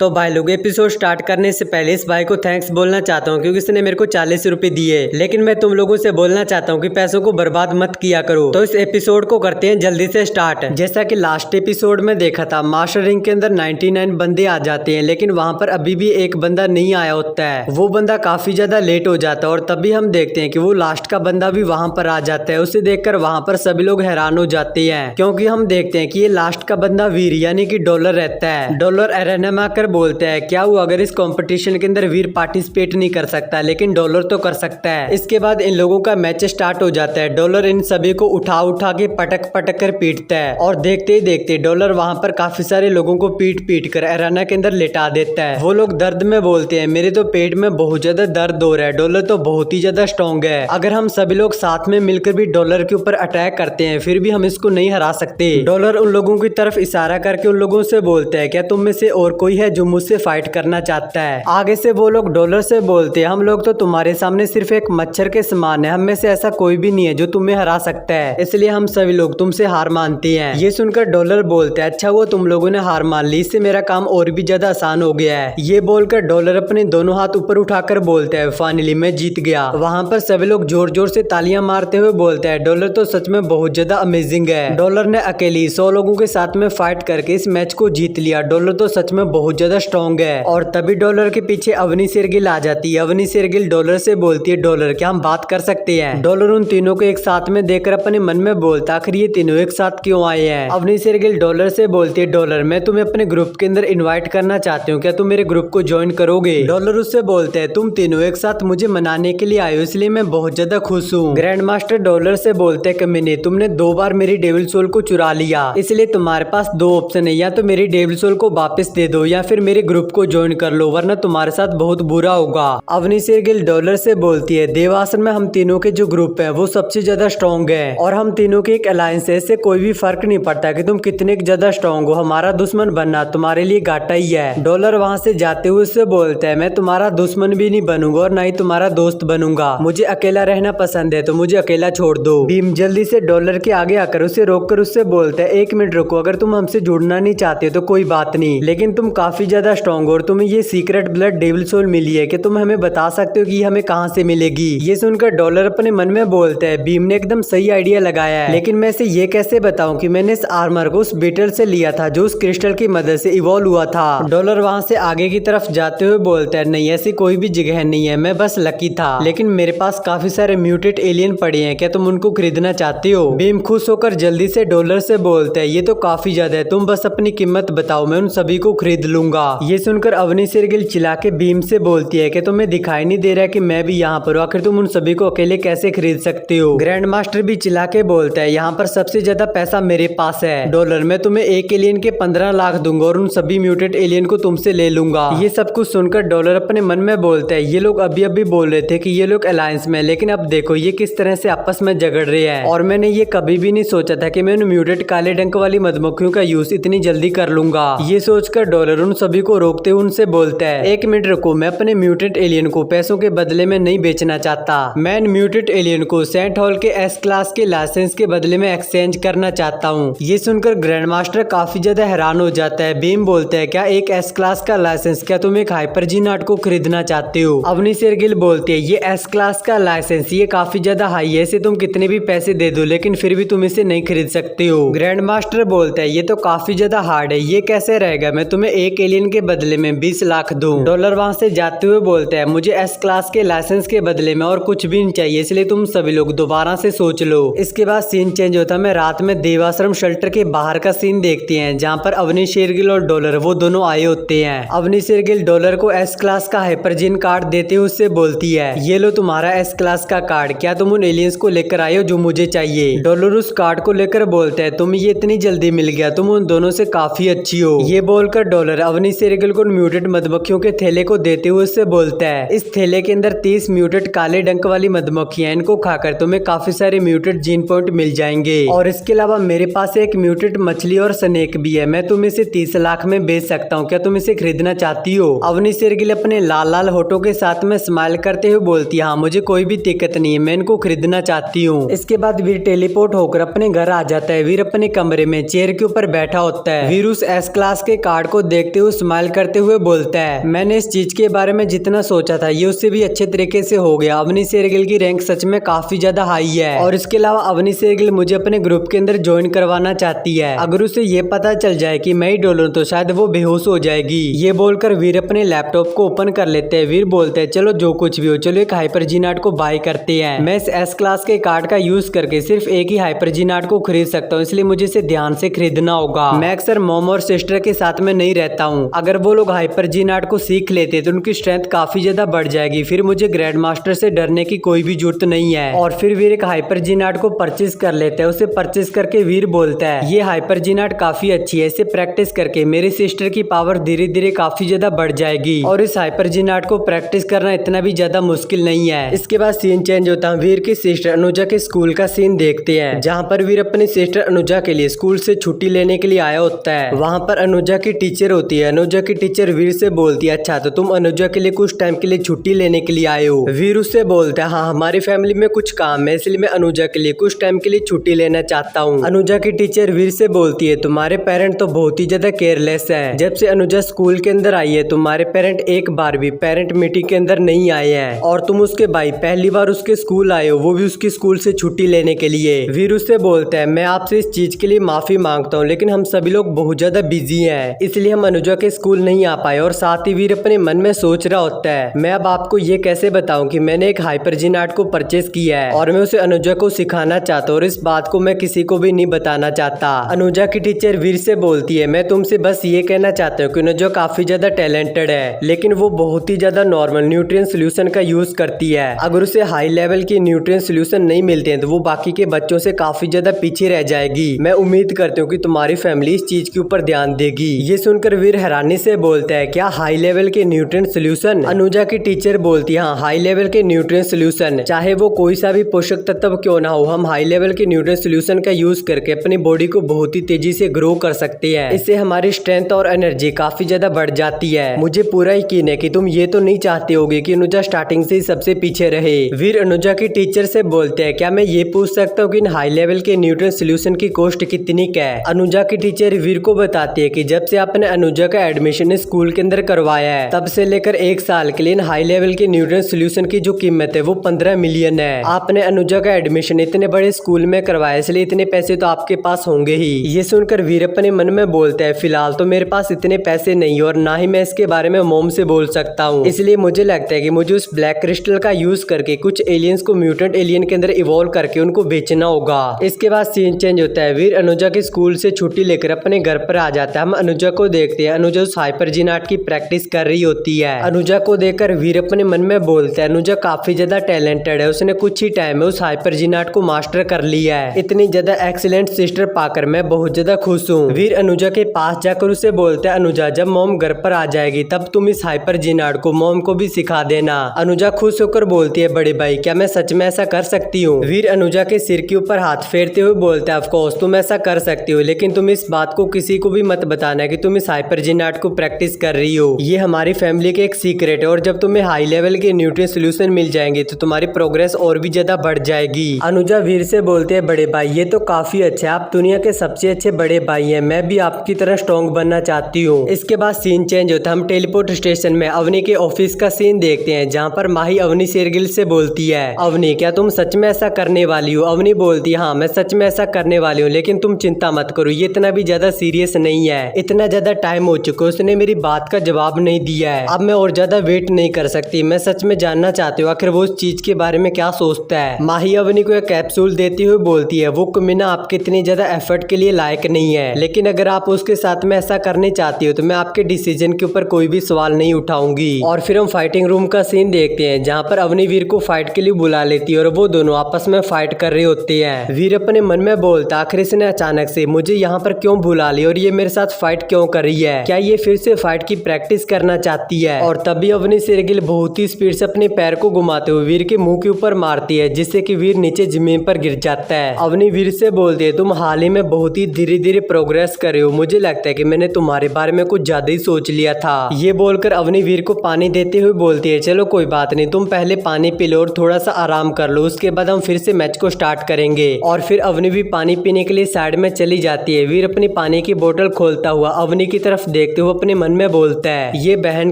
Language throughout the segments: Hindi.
तो भाई लोग एपिसोड स्टार्ट करने से पहले इस भाई को थैंक्स बोलना चाहता हूँ क्योंकि इसने मेरे को 40 रुपए दिए। लेकिन मैं तुम लोगों से बोलना चाहता हूँ कि पैसों को बर्बाद मत किया करो। तो इस एपिसोड को करते हैं जल्दी से स्टार्ट। जैसा कि लास्ट एपिसोड में देखा था, मास्टर रिंग के अंदर 99 बंदे आ जाते हैं, लेकिन वहाँ पर अभी भी एक बंदा नहीं आया होता है। वो बंदा काफी ज्यादा लेट हो जाता है और तभी हम देखते हैं कि वो लास्ट का बंदा भी वहाँ पर आ जाता है। उसे देखकर वहाँ पर सभी लोग हैरान हो जाते हैं क्योंकि हम देखते हैं कि ये लास्ट का बंदा वीर यानी कि डॉलर रहता है। डॉलर एरेना में आकर बोलता है, क्या हुआ अगर इस कंपटीशन के अंदर वीर पार्टिसिपेट नहीं कर सकता, लेकिन डॉलर तो कर सकता है। इसके बाद इन लोगों का मैच स्टार्ट हो जाता है। डॉलर इन सभी को उठा उठा के पटक पटक कर पीटता है और देखते ही देखते डॉलर वहां पर काफी सारे लोगों को पीट पीट कर एरेना के अंदर लेटा देता है। वो लोग दर्द में बोलते हैं, मेरे तो पेट में बहुत ज्यादा दर्द हो रहा है, डॉलर तो बहुत ही ज्यादा स्ट्रॉन्ग है। अगर हम सभी लोग साथ में मिलकर भी डॉलर के ऊपर अटैक करते हैं फिर भी हम इसको नहीं हरा सकते। डॉलर उन लोगों की तरफ इशारा करके उन लोगों से बोलता है, क्या तुम में से और कोई है जो मुझसे फाइट करना चाहता है। आगे से वो लोग डॉलर से बोलते हैं, हम लोग तो तुम्हारे सामने सिर्फ एक मच्छर के समान है, हम में से ऐसा कोई भी नहीं है जो तुम्हें हरा सकता है, इसलिए हम सभी लोग तुमसे हार मानते हैं। ये सुनकर डॉलर बोलता है, अच्छा वो तुम लोगों ने हार मान ली, इससे मेरा काम और भी ज्यादा आसान हो गया है। ये बोलकर डॉलर अपने दोनों हाथ ऊपर उठाकर बोलता है, फाइनली मैं जीत गया। वहाँ पर सभी लोग जोर जोर से तालियां मारते हुए बोलते हैं, डॉलर तो सच में बहुत ज्यादा अमेजिंग है। डॉलर ने अकेली 100 लोगों के साथ में फाइट करके इस मैच को जीत लिया। डॉलर तो सच में बहुत ज्यादा स्ट्रॉन्ग है। और तभी डॉलर के पीछे अवनी शेरगिल आ जाती है। अवनी शेरगिल डॉलर से बोलती है, डॉलर क्या हम बात कर सकते हैं। डॉलर उन तीनों को एक साथ में देखकर अपने मन में बोलता, आखिर ये तीनों एक साथ क्यों आए हैं। अवनी शेरगिल डॉलर से बोलती है, डॉलर मैं तुम्हें अपने ग्रुप के अंदर इन्वाइट करना चाहती हूँ, क्या तुम मेरे ग्रुप को ज्वाइन करोगे। डॉलर उससे बोलते हैं, तुम तीनों एक साथ मुझे मनाने के लिए आए हो इसलिए मैं बहुत ज्यादा खुश हूँ। ग्रैंड मास्टर डॉलर से बोलते हैं, कमीने तुमने 2 बार मेरी डेविल सोल को चुरा लिया, इसलिए तुम्हारे पास 2 ऑप्शन है, या तो मेरी डेविल सोल को वापस दे दो या फिर मेरे ग्रुप को ज्वाइन कर लो, वरना तुम्हारे साथ बहुत बुरा होगा। अवनी शेरगिल डॉलर से बोलती है, देवासन में हम तीनों के जो ग्रुप है वो सबसे ज्यादा स्ट्रॉन्ग है और हम तीनों के एक अलायंस है, इससे कोई भी फर्क नहीं पड़ता कि तुम कितने ज्यादा स्ट्रॉन्ग हो, हमारा दुश्मन बनना तुम्हारे लिए घाटा ही है। डॉलर वहाँ से जाते हुए उससे बोलता है, मैं तुम्हारा दुश्मन भी नहीं बनूंगा और ना ही तुम्हारा दोस्त बनूंगा, मुझे अकेला रहना पसंद है, तो मुझे अकेला छोड़ दो। भीम जल्दी से डॉलर के आगे आकर उसे रोककर उससे बोलता है, 1 मिनट रुको, अगर तुम हमसे जुड़ना नहीं चाहते तो कोई बात नहीं, लेकिन तुम काफी ज्यादा स्ट्रॉन्ग हो और तुम्हें ये सीक्रेट ब्लड डेविल सोल मिली है, कि तुम हमें बता सकते हो कि हमें कहाँ से मिलेगी। ये सुनकर डॉलर अपने मन में बोलता है, भीम ने एकदम सही आइडिया लगाया है, लेकिन मैं इसे ये कैसे बताऊं कि मैंने इस आर्मर को उस बीटल से लिया था जो उस क्रिस्टल की मदद से इवॉल्व हुआ था। डॉलर वहाँ से आगे की तरफ जाते हुए बोलता है, नहीं ऐसी कोई भी जगह नहीं है, मैं बस लकी था, लेकिन मेरे पास काफी सारे म्यूटेट एलियन पड़े हैं, क्या तुम उनको खरीदना चाहते हो। भीम खुश होकर जल्दी से डॉलर से बोलता है, ये तो काफी ज्यादा है, तुम बस अपनी कीमत बताओ, मैं उन सभी को खरीद लूंगा। ये सुनकर अवनी शेरगिल चिल्ला के भीम से बोलती है कि तुम्हें दिखाई नहीं दे रहा है कि मैं भी यहाँ पर हूँ, आखिर तुम उन सभी को अकेले कैसे खरीद सकते हो। ग्रैंड मास्टर भी चिल्ला के बोलता है, यहाँ पर सबसे ज्यादा पैसा मेरे पास है, डॉलर मैं तुम्हें एक एलियन के 15 लाख दूंगा और उन सभी म्यूटेट एलियन को तुमसे ले लूंगा। ये सब कुछ सुनकर डॉलर अपने मन में बोलता है, ये लोग अभी अभी बोल रहे थे कि ये लोग अलायंस में, लेकिन अब देखो ये किस तरह से आपस में झगड़ रहे हैं, और मैंने ये कभी भी नहीं सोचा था कि मैं उन म्यूटेट काले डंक वाली मधुमक्खियों का यूज इतनी जल्दी कर लूंगा। ये सोचकर डॉलर उन सभी को रोकते हुए उनसे बोलता है, 1 मिनट रुको, मैं अपने म्यूटेट एलियन को पैसों के बदले में नहीं बेचना चाहता, मैं इन म्यूटेट एलियन को सेंट हॉल के एस क्लास के लाइसेंस के बदले में एक्सचेंज करना चाहता हूँ। ये सुनकर ग्रैंड मास्टर काफी ज्यादा हैरान हो जाता है। भीम बोलता है, क्या एक एस क्लास का लाइसेंस, क्या तुम एक हाइपर जीनाट को खरीदना चाहते हो। अवनी शेरगिल बोलती है, ये एस क्लास का लाइसेंस ये काफी ज्यादा हाई है, इसे तुम कितने भी पैसे दे दो लेकिन फिर भी तुम इसे नहीं खरीद सकते हो। ग्रैंड मास्टर बोलता है, ये तो काफी ज्यादा हार्ड है, ये कैसे रहेगा, मैं तुम्हें एक एलियन के बदले में 20 लाख दूं। डॉलर वहाँ से जाते हुए बोलता है, मुझे एस क्लास के लाइसेंस के बदले में और कुछ भी नहीं चाहिए, इसलिए तुम सभी लोग दोबारा से सोच लो। इसके बाद सीन चेंज होता है, मैं रात में देवाश्रम शेल्टर के बाहर का सीन देखते हैं जहाँ पर अवनी शेरगिल और डॉलर वो दोनों आए होते हैं। अवनी शेरगिल डॉलर को एस क्लास का हाइपरजीन कार्ड देते हुए उससे बोलती है, ये लो तुम्हारा एस क्लास का कार्ड, क्या तुम उन एलियंस को लेकर आए हो जो मुझे चाहिए। डॉलर उस कार्ड को लेकर बोलता है, तुम्हें ये इतनी जल्दी मिल गया, तुम उन दोनों से काफी अच्छी हो। ये बोलकर डॉलर अवनी शेरगिल को म्यूटेट मधुमक्खियों के थैले को देते हुए उससे बोलता है, इस थैले के अंदर 30 म्यूटेट काले डंक वाली मधुमक्खियां, इनको खाकर तुम्हें काफी सारे म्यूटेट जीन पॉइंट मिल जाएंगे, और इसके अलावा मेरे पास एक म्यूटेट मछली और स्नेक भी है, मैं तुम्हें इसे 30 लाख में बेच सकता हूँ, क्या तुम इसे खरीदना चाहती हो। अवनी शेरगिल अपने लाल लाल होठों के साथ में स्माइल करते हुए बोलती है, हाँ मुझे कोई भी दिक्कत नहीं है, मैं इनको खरीदना चाहती हूँ। इसके बाद वीर टेलीपोर्ट होकर अपने घर आ जाता है। वीर अपने कमरे में चेयर के ऊपर बैठा होता है। वीर उस एस क्लास के कार्ड को देखते हुए वो स्माइल करते हुए बोलता है, मैंने इस चीज के बारे में जितना सोचा था ये उससे भी अच्छे तरीके से हो गया। अवनी शेरगिल की रैंक सच में काफी ज्यादा हाई है और इसके अलावा अवनी शेरगिल मुझे अपने ग्रुप के अंदर ज्वाइन करवाना चाहती है। अगर उसे ये पता चल जाए कि मैं ही डोलर तो शायद वो बेहोश हो जाएगी। ये बोलकर वीर अपने लैपटॉप को ओपन कर लेते हैं। वीर बोलते हैं, चलो जो कुछ भी हो, चलो एक हाइपर जीनाट को बाय करते हैं। मैं इस एस क्लास के कार्ड का यूज करके सिर्फ एक ही हाइपर जीनाट को खरीद सकता हूँ, इसलिए मुझे इसे ध्यान से खरीदना होगा। मैं अक्सर मॉम और सिस्टर के साथ में नहीं रहता हूँ। अगर वो लोग हाइपर जीनाट को सीख लेते तो उनकी स्ट्रेंथ काफी ज्यादा बढ़ जाएगी, फिर मुझे ग्रैंड मास्टर से डरने की कोई भी जरूरत नहीं है। और फिर वीर एक हाइपर जीनाट को परचेज कर लेते हैं। उसे परचेज करके वीर बोलता है, ये हाइपर जीनाट काफी अच्छी है, इसे प्रैक्टिस करके मेरी सिस्टर की पावर धीरे धीरे काफी ज्यादा बढ़ जाएगी और इस हाइपर जीनाट को प्रैक्टिस करना इतना भी ज्यादा मुश्किल नहीं है। इसके बाद सीन चेंज होता है। वीर की सिस्टर अनुजा के स्कूल का सीन देखते हैं, जहाँ पर वीर अपनी सिस्टर अनुजा के लिए स्कूल से छुट्टी लेने के लिए आया होता है। वहाँ पर अनुजा की टीचर होती है। अनुजा की टीचर वीर से बोलती है, अच्छा तो तुम अनुजा के लिए कुछ टाइम के लिए छुट्टी लेने के लिए आए हो। वीर उससे बोलता है, हाँ हमारी फैमिली में कुछ काम है, इसलिए मैं अनुजा के लिए कुछ टाइम के लिए छुट्टी लेना चाहता हूँ। अनुजा की टीचर वीर से बोलती है, तुम्हारे पेरेंट तो बहुत ही ज्यादा केयरलेस है। जब से अनुजा स्कूल के अंदर आई है तुम्हारे पेरेंट एक बार भी पेरेंट मीटिंग के अंदर नहीं आए हैं और तुम उसके भाई पहली बार उसके स्कूल आए हो, वो भी उसकी स्कूल से छुट्टी लेने के लिए। वीर उससे बोलता है, मैं आपसे इस चीज के लिए माफी मांगता हूँ, लेकिन हम सभी लोग बहुत ज्यादा बिजी हैं, इसलिए हम अनुजा के स्कूल नहीं आ पाए। और साथ ही वीर अपने मन में सोच रहा होता है, मैं अब आपको ये कैसे बताऊं कि मैंने एक हाइपर जीनाट को परचेस किया है और मैं उसे अनुजा को सिखाना चाहता हूँ और इस बात को मैं किसी को भी नहीं बताना चाहता। अनुजा की टीचर वीर से बोलती है, मैं तुमसे बस ये कहना चाहता हूँ कि अनुजा काफी ज्यादा टैलेंटेड है, लेकिन वो बहुत ही ज्यादा नॉर्मल न्यूट्रिएंट सोल्यूशन का यूज करती है। अगर उसे हाई लेवल की न्यूट्रिएंट सोल्यूशन नहीं मिलते हैं तो वो बाकी के बच्चों से काफी ज्यादा पीछे रह जाएगी। मैं उम्मीद करती हूँ कि तुम्हारी फैमिली इस चीज के ऊपर ध्यान देगी। ये सुनकर वीर हैरानी से बोलता है, क्या हाई लेवल के न्यूट्रिएंट सोल्यूशन? अनुजा की टीचर बोलती है, हाँ हाई लेवल के न्यूट्रिएंट सोल्यूशन, चाहे वो कोई सा भी पोषक तत्व क्यों ना हो, हम हाई लेवल के न्यूट्रिएंट सोल्यूशन का यूज करके अपनी बॉडी को बहुत ही तेजी से ग्रो कर सकते हैं। इससे हमारी स्ट्रेंथ और एनर्जी काफी ज्यादा बढ़ जाती है। मुझे पूरा यकीन है कि तुम ये तो नहीं चाहते होगे कि अनुजा स्टार्टिंग से ही सबसे पीछे रहे। वीर अनुजा की टीचर से बोलते हैं, क्या मैं ये पूछ सकता हूँ कि इन हाई लेवल के न्यूट्रिएंट सोल्यूशन की कॉस्ट कितनी क्या है? अनुजा की टीचर वीर को बताती है कि जब से आपने अनुजा का एडमिशन स्कूल के अंदर करवाया है तब से लेकर एक साल के लिए इन हाई लेवल के न्यूट्रिएंट सोल्यूशन की जो कीमत है वो 15 मिलियन है। आपने अनुजा का एडमिशन इतने बड़े स्कूल में करवाया, इसलिए इतने पैसे तो आपके पास होंगे ही। ये सुनकर वीर अपने मन में बोलता है, फिलहाल तो मेरे पास इतने पैसे नहीं और ना ही मैं इसके बारे में मॉम से बोल सकता हूँ, इसलिए मुझे लगता है कि मुझे उस ब्लैक क्रिस्टल का यूज करके कुछ एलियंस को म्यूटेंट एलियन के अंदर इवॉल्व करके उनको बेचना होगा। इसके बाद सीन चेंज होता है। वीर अनुजा के स्कूल से छुट्टी लेकर अपने घर पर आ जाता है। हम अनुजा को देखते हैं, अनुजा उस हाइपर जीनाट की प्रैक्टिस कर रही होती है। अनुजा को देखकर वीर अपने मन में बोलता है, अनुजा काफी ज्यादा टैलेंटेड है, उसने कुछ ही टाइम में उस हाइपर जीनाट को मास्टर कर लिया है। इतनी ज्यादा एक्सीलेंट सिस्टर पाकर मैं बहुत ज्यादा खुश हूँ। वीर अनुजा के पास जाकर उसे बोलता है, अनुजा जब मॉम घर पर आ जाएगी तब तुम इस हाइपर जीनाट को मॉम को भी सिखा देना। अनुजा खुश होकर बोलती है, बड़े भाई क्या मैं सच में ऐसा कर सकती हूँ? वीर अनुजा के सिर के ऊपर हाथ फेरते हुए बोलता है, ऑफ कोर्स तुम ऐसा कर सकती हो, लेकिन तुम इस बात को किसी को भी मत बताना कि तुम इस हाइपर जीनाट को प्रैक्टिस कर रही हो। ये हमारी फैमिली के एक सीक्रेट है और जब तुम्हें हाई लेवल के न्यूट्रिएंट सोल्यूशन मिल जाएंगे तो तुम्हारी प्रोग्रेस और भी ज्यादा बढ़ जाएगी। अनुजा वीर से बोलते हैं, बड़े भाई ये तो काफी अच्छा है, आप दुनिया के सबसे अच्छे बड़े भाई हैं, मैं भी आपकी तरह स्ट्रॉन्ग बनना चाहती हूँ। इसके बाद सीन चेंज होता है। हम टेलीपोर्ट स्टेशन में अवनी के ऑफिस का सीन देखते हैं, जहाँ पर माही अवनी शेरगिल से बोलती है, अवनी क्या तुम सच में ऐसा करने वाली हो? अवनी बोलती है, हाँ मैं सच में ऐसा करने वाली हूँ, लेकिन तुम चिंता मत करो, ये इतना भी ज्यादा सीरियस नहीं है, इतना ज्यादा टाइम हो चुका है, उसने मेरी बात का जवाब नहीं दिया है, अब मैं और ज्यादा वेट नहीं कर सकती, मैं सच में जानना चाहती हूँ आखिर वो उस चीज के बारे में क्या सोचता है। माही अवनी को एक कैप्सूल देती हुए बोलती है, वो कमीना आपके इतनी ज्यादा एफर्ट के लिए लायक नहीं है, लेकिन अगर आप उसके साथ में ऐसा करने चाहती हो तो मैं आपके डिसीजन के ऊपर कोई भी सवाल नहीं उठाऊंगी। और फिर हम फाइटिंग रूम का सीन देखते हैं, जहाँ पर अवनी वीर को फाइट के लिए बुला लेती है और वो दोनों आपस में फाइट कर रहे होते हैं। वीर अपने मन में बोलता, आखिर इसने अचानक से मुझे यहाँ पर क्यों बुला लिया और ये मेरे साथ फाइट क्यों कर रही है? क्या ये फिर से फाइट की प्रैक्टिस करना चाहती है? और तभी अवनी शेरगिल बहुत ही स्पीड से अपने पैर को घुमाते हुए वीर के मुंह के ऊपर मारती है, जिससे कि वीर नीचे जमीन पर गिर जाता है। अवनी वीर से बोलती है, तुम हाल ही में बहुत ही धीरे धीरे प्रोग्रेस कर रहे हो, मुझे लगता है कि मैंने तुम्हारे बारे में कुछ ज्यादा ही सोच लिया था। ये बोलकर अवनी वीर को पानी देते हुए बोलती है, चलो कोई बात नहीं, तुम पहले पानी पी लो और थोड़ा सा आराम कर लो, उसके बाद हम फिर से मैच को स्टार्ट करेंगे। और फिर अवनी भी पानी पीने के लिए साइड में चली जाती है। वीर अपनी पानी की बोतल खोलता हुआ अवनी की तरफ देखते हुए अपने मन में बोलता है, ये बहन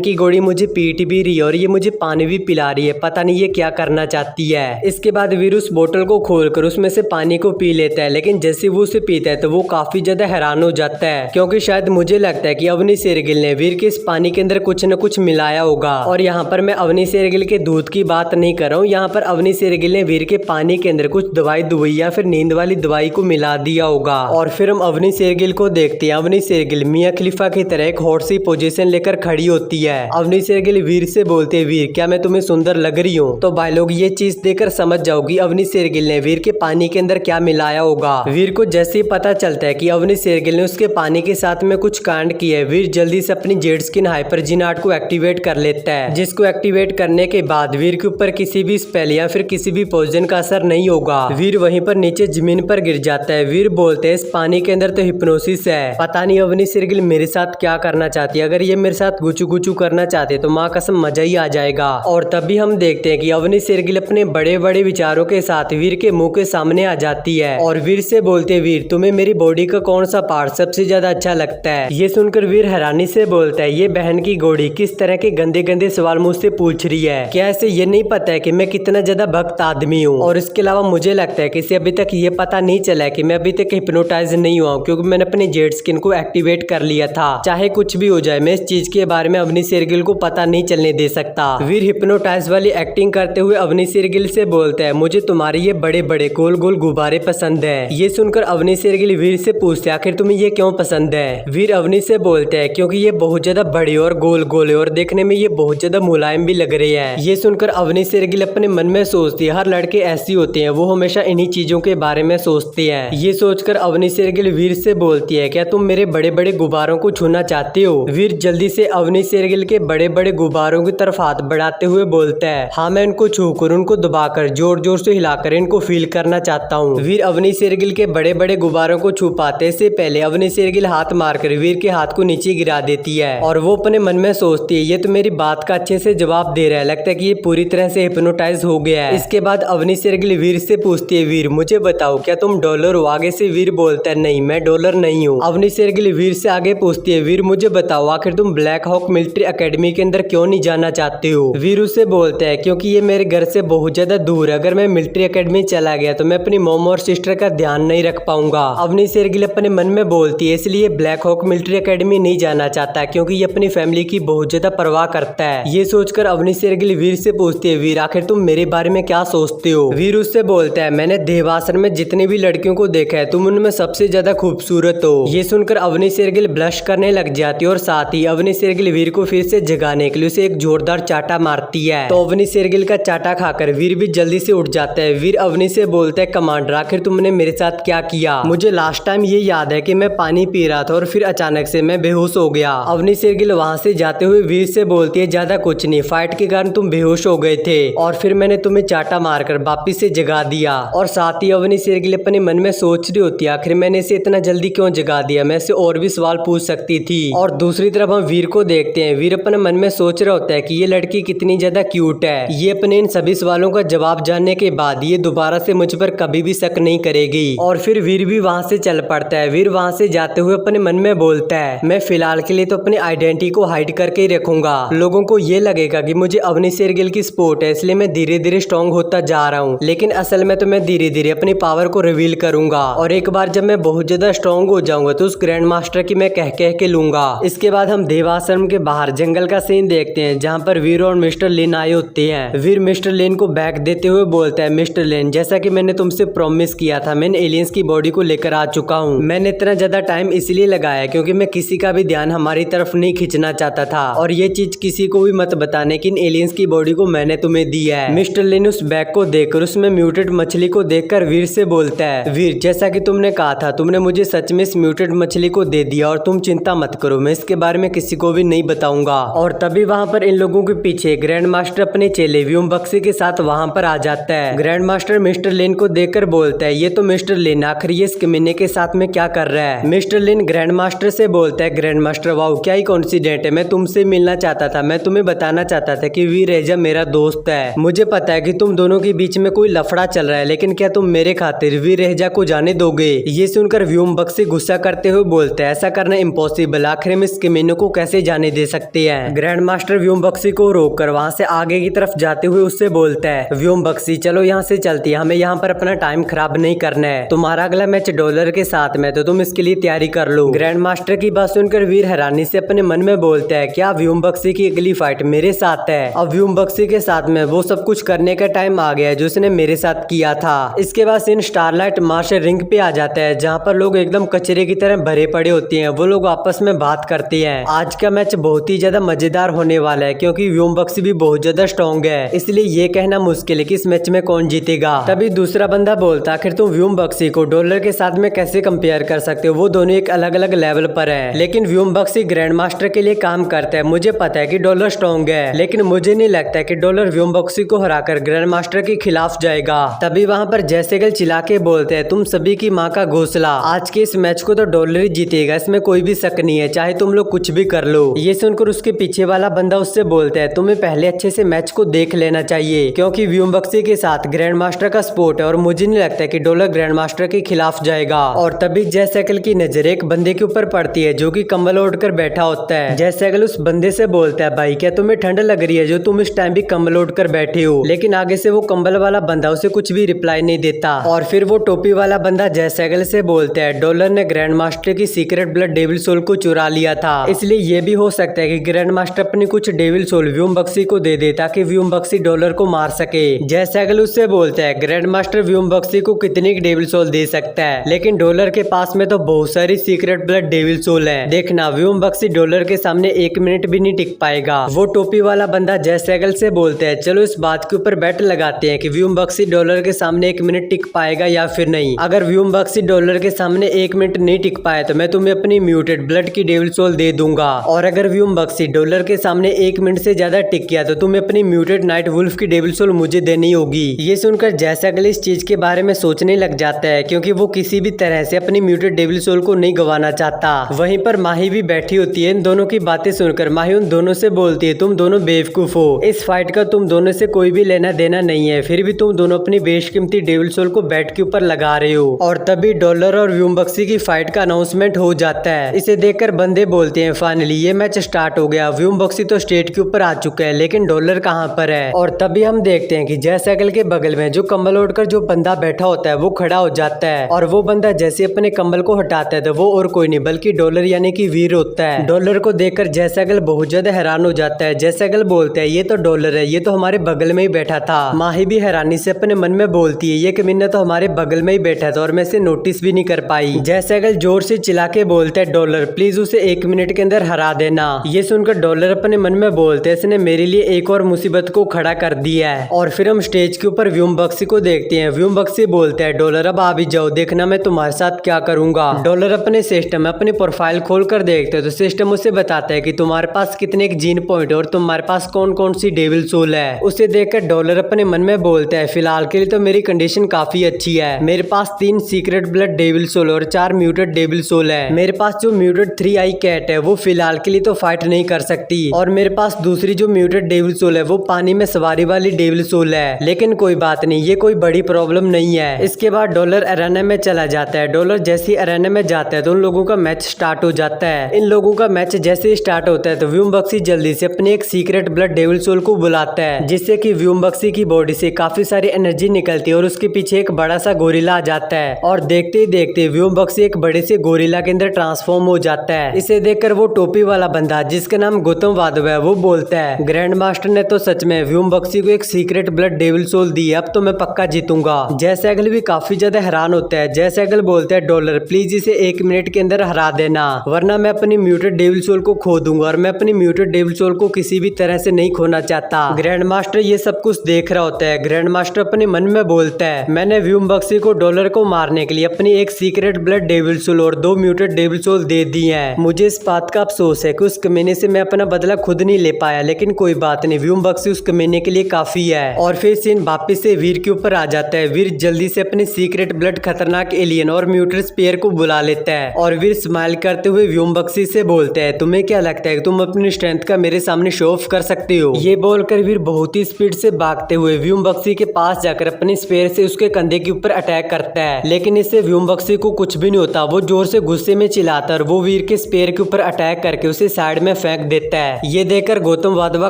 की गोड़ी मुझे पीट भी रही है और ये मुझे पानी भी पिला रही है, पता नहीं ये क्या करना चाहती है। इसके बाद वीर उस बोतल को खोलकर उसमें से पानी को पी लेता है, लेकिन जैसे वो उसे पीता है तो वो काफी ज्यादा हैरान हो जाता है, क्योंकि शायद मुझे लगता है कि अवनी शेरगिल ने वीर के इस पानी के अंदर कुछ न कुछ मिलाया होगा। और यहाँ पर मैं अवनी शेरगिल के दूध की बात नहीं कर रहा हूँ, यहाँ पर अवनी शेरगिल ने वीर के पानी के अंदर कुछ दवाई दुई या फिर नींद वाली दवाई को मिला दिया होगा। और फिर हम अवनी शेरगिल को देखते हैं। अवनी शेरगिल मियां खलीफा की तरह एक हॉट सी पोजीशन लेकर खड़ी होती है। अवनी शेरगिल वीर से बोलते हैं, वीर क्या मैं तुम्हें सुंदर लग रही हूँ? तो भाई लोग ये चीज देखकर समझ जाओगी अवनी शेरगिल ने वीर के पानी के अंदर क्या मिलाया होगा। वीर को जैसे ही पता चलता है कि अवनी शेरगिल ने उसके पानी के साथ में कुछ कांड किया है, वीर जल्दी से अपनी Z skin hyper gene art को एक्टिवेट कर लेता है, जिसको एक्टिवेट करने के बाद वीर के ऊपर किसी भी स्पेल या फिर किसी भी पोजन का असर नहीं होगा। वीर वहीं पर नीचे जमीन पर गिर जाता है। वीर बोलते हैं, इस पानी के अंदर तो हिप्नोसिस है, पता नहीं अवनी शेरगिल मेरे साथ क्या करना चाहती है, अगर ये मेरे साथ गुचू गुचू करना चाहते तो माँ कसम मजा ही आ जाएगा। और तभी हम देखते हैं कि अवनी शेरगिल अपने बड़े बड़े विचारों के साथ वीर के मुंह के सामने आ जाती है और वीर से बोलते, वीर तुम्हें मेरी बॉडी का कौन सा पार्ट सबसे ज्यादा अच्छा लगता है? ये सुनकर वीर हैरानी से बोलता है, ये बहन की गोड़ी किस तरह के गंदे गंदे सवाल मुझसे पूछ रही है, क्या ऐसे ये नहीं पता है कि मैं कितना ज्यादा भक्त आदमी हूँ? और इसके अलावा मुझे लगता है कि इसे अभी तक ये पता नहीं चला है कि मैं अभी तक हिप्नोटाइज नहीं हुआ हूँ, क्योंकि मैंने अपने जेड स्किन को एक्टिवेट कर लिया था। चाहे कुछ भी हो जाए मैं इस चीज के बारे में अवनी शेरगिल को पता नहीं चलने दे सकता। वीर हिप्नोटाइज वाली एक्टिंग करते हुए अवनी शेरगिल से बोलता है, मुझे तुम्हारे ये बड़े बड़े गोल गोल गुब्बारे पसंद है। ये सुनकर अवनी शेरगिल वीर से पूछते, आखिर तुम्हें ये क्यों पसंद है? वीर अवनी से बोलते हैं, क्योंकि ये बहुत ज्यादा बड़े और गोल गोल है और देखने में ये बहुत ज्यादा मुलायम भी लग रहे हैं। ये सुनकर अवनी शेरगिल अपने मन में सोचती है, हर लड़के ऐसे होते हैं, वो हमेशा इन्हीं चीजों के बारे में सोचते हैं। ये सोचकर अवनी शेरगिल वीर से बोलती है, क्या तुम मेरे बड़े बड़े गुब्बारों को छूना चाहते हो? वीर जल्दी से अवनी शेरगिल के बड़े बड़े गुब्बारों की तरफ हाथ बढ़ाते हुए बोलता है, हाँ मैं इनको छूकर उनको दबाकर जोर जोर से हिलाकर इनको फील करना चाहता हूँ। वीर अवनी शेरगिल के बड़े बड़े गुब्बारों को छू पाते से पहले अवनी शेरगिल हाथ मारकर वीर के हाथ को नीचे गिरा देती है और वो अपने मन में सोचती है, ये तो मेरी बात का अच्छे से जवाब दे रहा है, लगता है कि ये पूरी तरह से हिप्नोटाइज हो गया है। इसके बाद अवनी शेरगिल वीर से पूछती है, वीर मुझे बताओ क्या तुम डॉलर हो? आगे से वीर बोलता है, नहीं मैं डॉलर नहीं हूँ। अवनी शेरगिल वीर से आगे पूछती है, वीर मुझे बताओ आखिर तुम ब्लैक हॉक मिलिट्री एकेडमी के अंदर क्यों नहीं जाना चाहते हो? वीर उससे बोलता है, क्योंकि ये मेरे घर से बहुत ज्यादा दूर है, अगर मैं मिलिट्री एकेडमी चला गया तो मैं अपनी मॉम और सिस्टर का ध्यान नहीं रख पाऊंगा। अवनी शेरगिल अपने मन में बोलती है, इसलिए ब्लैक हॉक मिलिट्री एकेडमी नहीं जाना चाहता, क्योंकि ये अपनी फैमिली की बहुत ज्यादा परवाह करता है। ये सोचकर अवनी शेरगिल वीर से पूछती है, वीर आखिर तुम मेरे बारे में क्या सोचते हो? वीर उससे बोलता है, मैंने देवासन में जितनी भी लड़कियों को देखा है तुम उनमें सबसे ज्यादा खूबसूरत हो। ये सुनकर अवनी शेरगिल ब्लश करने लग जाती है और साथ ही अवनी शेरगिल वीर को फिर से जगाने के लिए उसे एक जोरदार चाटा मारती है। तो अवनी शेरगिल का चाटा खाकर वीर भी जल्दी से उठ जाता है। वीर अवनी से बोलता है, कमांडर आखिर तुमने मेरे साथ क्या किया? मुझे लास्ट टाइम ये याद है कि मैं पानी पी रहा था और फिर अचानक से मैं बेहोश हो गया। अवनी शेरगिल वहाँ से जाते हुए वीर से बोलती है, ज्यादा कुछ नहीं, फाइट के कारण तुम बेहोश हो गए थे और फिर मैंने तुम्हें चाटा मारकर वापिस से जगा दिया। और साथ ही अवनी शेरगिल अपने मन में सोच रही होती है, आखिर मैंने इसे इतना जल्दी क्यों जगा दिया, मैं इसे और भी सवाल पूछ सकती थी। और दूसरी तरफ हम वीर को देखते हैं। वीर अपने मन में सोच रहा होता है कि ये लड़की कितनी ज्यादा क्यूट है, ये अपने इन सभी सवालों का जवाब जानने के बाद ये दोबारा से मुझ पर कभी भी शक नहीं करेगी। और फिर वीर भी वहाँ से चल पड़ता है। वीर वहाँ से जाते हुए अपने मन में बोलता है, मैं फिलहाल के लिए तो अपनी आइडेंटिटी को हाइड करके ही रखूंगा, लोगों को ये लगेगा कि मुझे अवनी शेरगिल की सपोर्ट है, इसलिए मैं धीरे धीरे स्ट्रॉन्ग होता जा रहा हूँ, लेकिन असल में तो मैं धीरे धीरे अपनी पावर को रिवील करूंगा और एक बार जब मैं बहुत ज्यादा स्ट्रॉन्ग हो जाऊंगा तो उस ग्रैंड मास्टर की मैं कह के लूंगा। इसके बाद हम देवाश्रम के बाहर जंगल का सीन देखते हैं, जहाँ पर वीर और मिस्टर लेन आए होते हैं। वीर मिस्टर लेन को बैग देते हुए बोलता है, मिस्टर लेन जैसा कि मैंने तुमसे प्रॉमिस किया था, मैंने एलियंस की बॉडी को लेकर आ चुका हूँ। मैंने इतना ज्यादा टाइम इसलिए लगाया क्योंकि मैं किसी का भी ध्यान हमारी तरफ नहीं खींचना चाहता था और ये चीज किसी को भी मत बताने कि इन एलियंस की बॉडी को मैंने तुम्हें दी है। मिस्टर लेन उस बैग को देखकर उसमें म्यूटेड मछली को देखकर वीर से बोलता है, वीर जैसा कि तुमने कहा था, तुमने मुझे सच में इस म्यूटेड मछली को दे दिया और तुम चिंता मत करो, मैं इसके बारे में किसी को भी नहीं बताऊंगा। और तभी वहाँ पर इन लोगों के पीछे ग्रैंड मास्टर अपने चेले व्योम बक्सी के साथ वहाँ पर आ जाता है। ग्रैंड मास्टर मिस्टर लेन को देखकर बोलता है, ये तो मिस्टर लेन आखिर ये इस कमीने के साथ में क्या कर रहा है? मिस्टर लेन ग्रैंड मास्टर से बोलता है, ग्रैंड मास्टर वाओ क्या ही कॉन्सिडेंट है, मैं तुमसे मिलना चाहता था, मैं तुम्हें बताना चाहता था कि वीर रेजा मेरा दोस्त है, मुझे पता है कि तुम दोनों के बीच में कोई लफड़ा चल रहा है, लेकिन क्या तुम मेरे खातिर वीर रेजा को जाने दोगे? ये सुनकर व्योम बक्सी गुस्सा करते हुए बोलता है, ऐसा करना इम्पॉसिबल इम्पॉसिबल, आखिर हम इस कमीने को कैसे जाने दे सकते हैं। ग्रैंड मास्टर व्योम बक्सी को रोककर वहां से आगे की तरफ जाते हुए उससे बोलता है, व्योम बक्सी चलो यहाँ से चलती है, हमें यहाँ पर अपना टाइम खराब नहीं करना है। तुम्हारा अगला मैच डॉलर के साथ में, तो तुम इसके लिए तैयारी कर लो। ग्रैंड मास्टर की बात सुनकर वीर हैरानी से अपने मन में बोलता है, क्या व्योम बक्सी की अगली फाइट मेरे साथ है? अब व्योम बक्सी के साथ में वो सब कुछ करने का टाइम आ गया है जो उसने मेरे साथ किया था। इसके बाद सीन स्टारलाइट मार्शल रिंग पे आ जाता है, जहाँ पर लोग एकदम कचरे की तरह भरे पड़े होते हैं। वो लोग आपस में बात करते हैं। आज का मैच बहुत ही ज्यादा मजेदार होने वाला है, क्योंकि व्योम बक्सी भी बहुत ज्यादा स्ट्रॉन्ग है, इसलिए ये कहना मुश्किल है कि इस मैच में कौन जीतेगा। तभी दूसरा बंदा बोलता, आखिर तुम व्योम बक्सी को डॉलर के साथ में कैसे कंपेयर कर सकते हो? वो दोनों एक अलग अलग लेवल पर है। लेकिन व्योम बक्सी ग्रैंड मास्टर के लिए काम करता है। मुझे पता है कि डॉलर स्ट्रॉन्ग है, लेकिन मुझे नहीं लगता कि डॉलर व्योम बक्सी को हराकर ग्रैंड मास्टर के खिलाफ जाएगा। तभी वहाँ पर जैसेगल चिल्ला के बोलते हैं, तुम सभी की माँ का घोंसला, आज के इस मैच को तो डॉलर ही जीतेगा, इसमें कोई भी शक नहीं है, चाहे तुम लोग कुछ भी कर लो। ये सुनकर उसके पीछे वाला बंदा उससे बोलता है, तुम्हें पहले अच्छे से मैच को देख लेना चाहिए, क्योंकि व्योम बक्सी के साथ ग्रैंड मास्टर का स्पोर्ट है और मुझे नहीं लगता कि डॉलर ग्रैंड मास्टर के खिलाफ जाएगा। और तभी जैसेगल की नजर एक बंदे के ऊपर पड़ती है जो कि कंबल ओढ़ कर बैठा होता है। जैसेगल उस बंदे से बोलता है, भाई क्या तुम्हें ठंड लग रही है जो तुम इस टाइम भी कंबल ओढ़ कर बैठे हो? लेकिन आगे से वो कंबल वाला बंदा उसे कुछ भी रिप्लाई नहीं देता। और फिर वो टोपी वाला बंदा जैसेगल से बोलता है, डॉलर ने ग्रैंड मास्टर की सीक्रेट ब्लड डेविल सोल को चुरा लिया था, इसलिए ये भी हो सकता है कि ग्रैंड मास्टर अपनी कुछ डेविल सोल व्योम बक्सी को दे दे ताकि व्योम बक्सी डॉलर को मार सके। जैसेगल उससे बोलता है, ग्रैंड मास्टर व्योम बक्सी को कितनी डेविल सोल दे सकता है, लेकिन डॉलर के पास में तो बहुत सारी सीक्रेट ब्लड डेविल सोल है, देखना व्योम बक्सी डॉलर के सामने 1 मिनट भी नहीं टिक पाएगा। वो टोपी वाला बंदा जैसेगल से बोलता है, चलो इस बात के ऊपर बेट लगाते हैं कि व्योम बक्सी डॉलर के सामने 1 मिनट टिक पाएगा या फिर नहीं। अगर व्योम बक्सी डॉलर के सामने 1 मिनट नहीं टिक पाया तो मैं तुम्हें अपनी म्यूटेड ब्लड की डेविल सोल दे दूंगा, और अगर व्योम बक्सी डॉलर के सामने 1 मिनट से ज्यादा टिक किया तो तुम्हें अपनी म्यूटेड नाइट वुल्फ की डेविल सोल मुझे देनी होगी। ये सुनकर जैसेगल इस चीज के बारे में सोचने लग जाता है, क्योंकि वो किसी भी तरह से अपनी म्यूटेड डेविल सोल को नहीं गंवाना चाहता। वहीं पर माही भी बैठी होती है। इन दोनों की बातें सुनकर माही उन दोनों से बोलती है, तुम दोनों बेवकूफ हो, इस फाइट का तुम दोनों से कोई भी लेना देना नहीं है, फिर भी तुम दोनों अपनी बेशकीमती डेविल सोल को बैट के ऊपर लगा रहे हो। और तभी डॉलर और व्योम बक्सी की फाइट का अनाउंसमेंट हो जाता है। इसे देखकर बंदे बोलते हैं, फाइनली ये मैच स्टार्ट हो गया, व्योम बक्सी तो स्टेज के ऊपर आ चुका है, लेकिन डॉलर कहाँ पर है? और तभी हम देखते हैं कि जैसेगल के बगल में जो कंबल ओढ़कर जो बंदा बैठा होता है वो खड़ा हो जाता है, और वो बंदा जैसे अपने कंबल को हटाता है तो वो और कोई नहीं बल्कि डॉलर यानी कि वीर होता है। डॉलर को देखकर जैसेगल बहुत ज्यादा हैरान हो जाता है। जैसेगल बोलता है, ये तो डॉलर है, ये तो हमारे बगल में ही बैठा था। माही भी हैरानी से अपने मन में बोलती है, ये कमीना तो हमारे बगल में ही बैठा था और मैं इसे नोटिस भी नहीं कर पाई। जैसेगल जोर से चिल्ला के बोलता है, डॉलर प्लीज उसे 1 मिनट के अंदर हरा देना। ये सुनकर डॉलर अपने मन में बोलते हैं, इसने मेरे लिए एक और मुसीबत को खड़ा कर दिया है। और फिर हम स्टेज के ऊपर व्योम बक्सी को देखते हैं। व्योम बक्सी बोलता है, डॉलर अब आ भी जाओ, देखना मैं तुम्हारे साथ क्या करूंगा। डॉलर अपने सिस्टम में अपनी प्रोफाइल खोल कर देखते हैं तो सिस्टम उसे बताता है कि तुम्हारे पास कितने जीन पॉइंट और तुम्हारे पास कौन कौन सी डेविल सोल है। उसे देखकर डॉलर अपने मन में बोलता है, फिलहाल के लिए तो मेरी कंडीशन काफी अच्छी है, मेरे पास 3 सीक्रेट ब्लड डेविल सोल और 4 म्यूटेड डेविल सोल है। मेरे पास जो म्यूटेड 3 आई कैट है वो फिलहाल के लिए तो फाइट नहीं कर सकती, और मेरे पास दूसरी जो म्यूटेड डेविल सोल है वो पानी में सवारी वाली डेविल सोल है, लेकिन कोई बात नहीं, ये कोई बड़ी प्रॉब्लम नहीं है। इसके बाद डॉलर अरेना में चला जाता है। डॉलर जैसे ही अरेना में जाता है तो उन लोगों का मैच स्टार्ट हो जाता है। इन लोगों का मैच जैसे ही स्टार्ट होता है तो व्योम बक्सी जल्दी से अपने एक सीक्रेट ब्लड डेविल सोल को बुलाता है, जिससे कि व्योम बक्सी की बॉडी से काफी सारी एनर्जी निकलती है और उसके पीछे एक बड़ा सा गोरिल्ला आ जाता है, और देखते ही देखते व्योम बक्सी एक बड़े से गोरिल्ला के अंदर ट्रांसफॉर्म हो जाता है। इसे देखकर वो टोपी वाला बंदा जिसका नाम गौतम वाधव है वो बोलता है, ग्रैंड मास्टर ने तो सच में व्योम बक्सी को एक सीक्रेट ब्लड डेविल सोल दी है, अब तो मैं पक्का जीतूंगा। जैसेगल भी काफी ज्यादा हैरान होता है। जैसेगल बोलता है, डॉलर प्लीज इसे 1 मिनट के अंदर हरा देना, वरना मैं अपनी म्यूटेड डेविल सोल को खो दूंगा, और मैं अपनी म्यूटेड डेविल सोल को किसी भी तरह से नहीं खोना चाहता। ग्रैंड मास्टर ये सब कुछ देख रहा होता है। ग्रैंड मास्टर अपने मन में बोलता है, मैंने व्योम बक्सी को डॉलर को मारने के लिए अपनी एक सीक्रेट ब्लड डेविल सोल और 2 म्यूटेड डेविल सोल दे दी हैं। मुझे इस बात का अफसोस है कि उस कमीने से मैं अपना बदला खुद नहीं ले पाया, लेकिन कोई बात नहीं, व्योम बक्सी उस कमीने के लिए काफी है। और फिर सीन वापिस से वीर के ऊपर आ जाता है। वीर जल्दी से अपने सीक्रेट ब्लड खतरनाक एलियन और म्यूटेड स्पेयर को बुला लेता है, और वीर स्माइल करते हुए व्योम बक्सी से बोलता है, तुम्हें क्या लगता है तुम अपनी स्ट्रेंथ का मेरे सामने शो ऑफ कर सकते हो? ये बोलकर वीर बहुत ही स्पीड से भागते हुए व्योम बक्सी के पास जाकर अपने स्पेयर से उसके कंधे के ऊपर अटैक करता है, लेकिन इससे व्योम बक्सी को कुछ भी नहीं होता। वो जोर से गुस्से में चिल्लाता है और वो वीर वीर के स्पेयर के ऊपर अटैक करके उसे साइड में फेंक देता है। ये देखकर गौतम वाधवा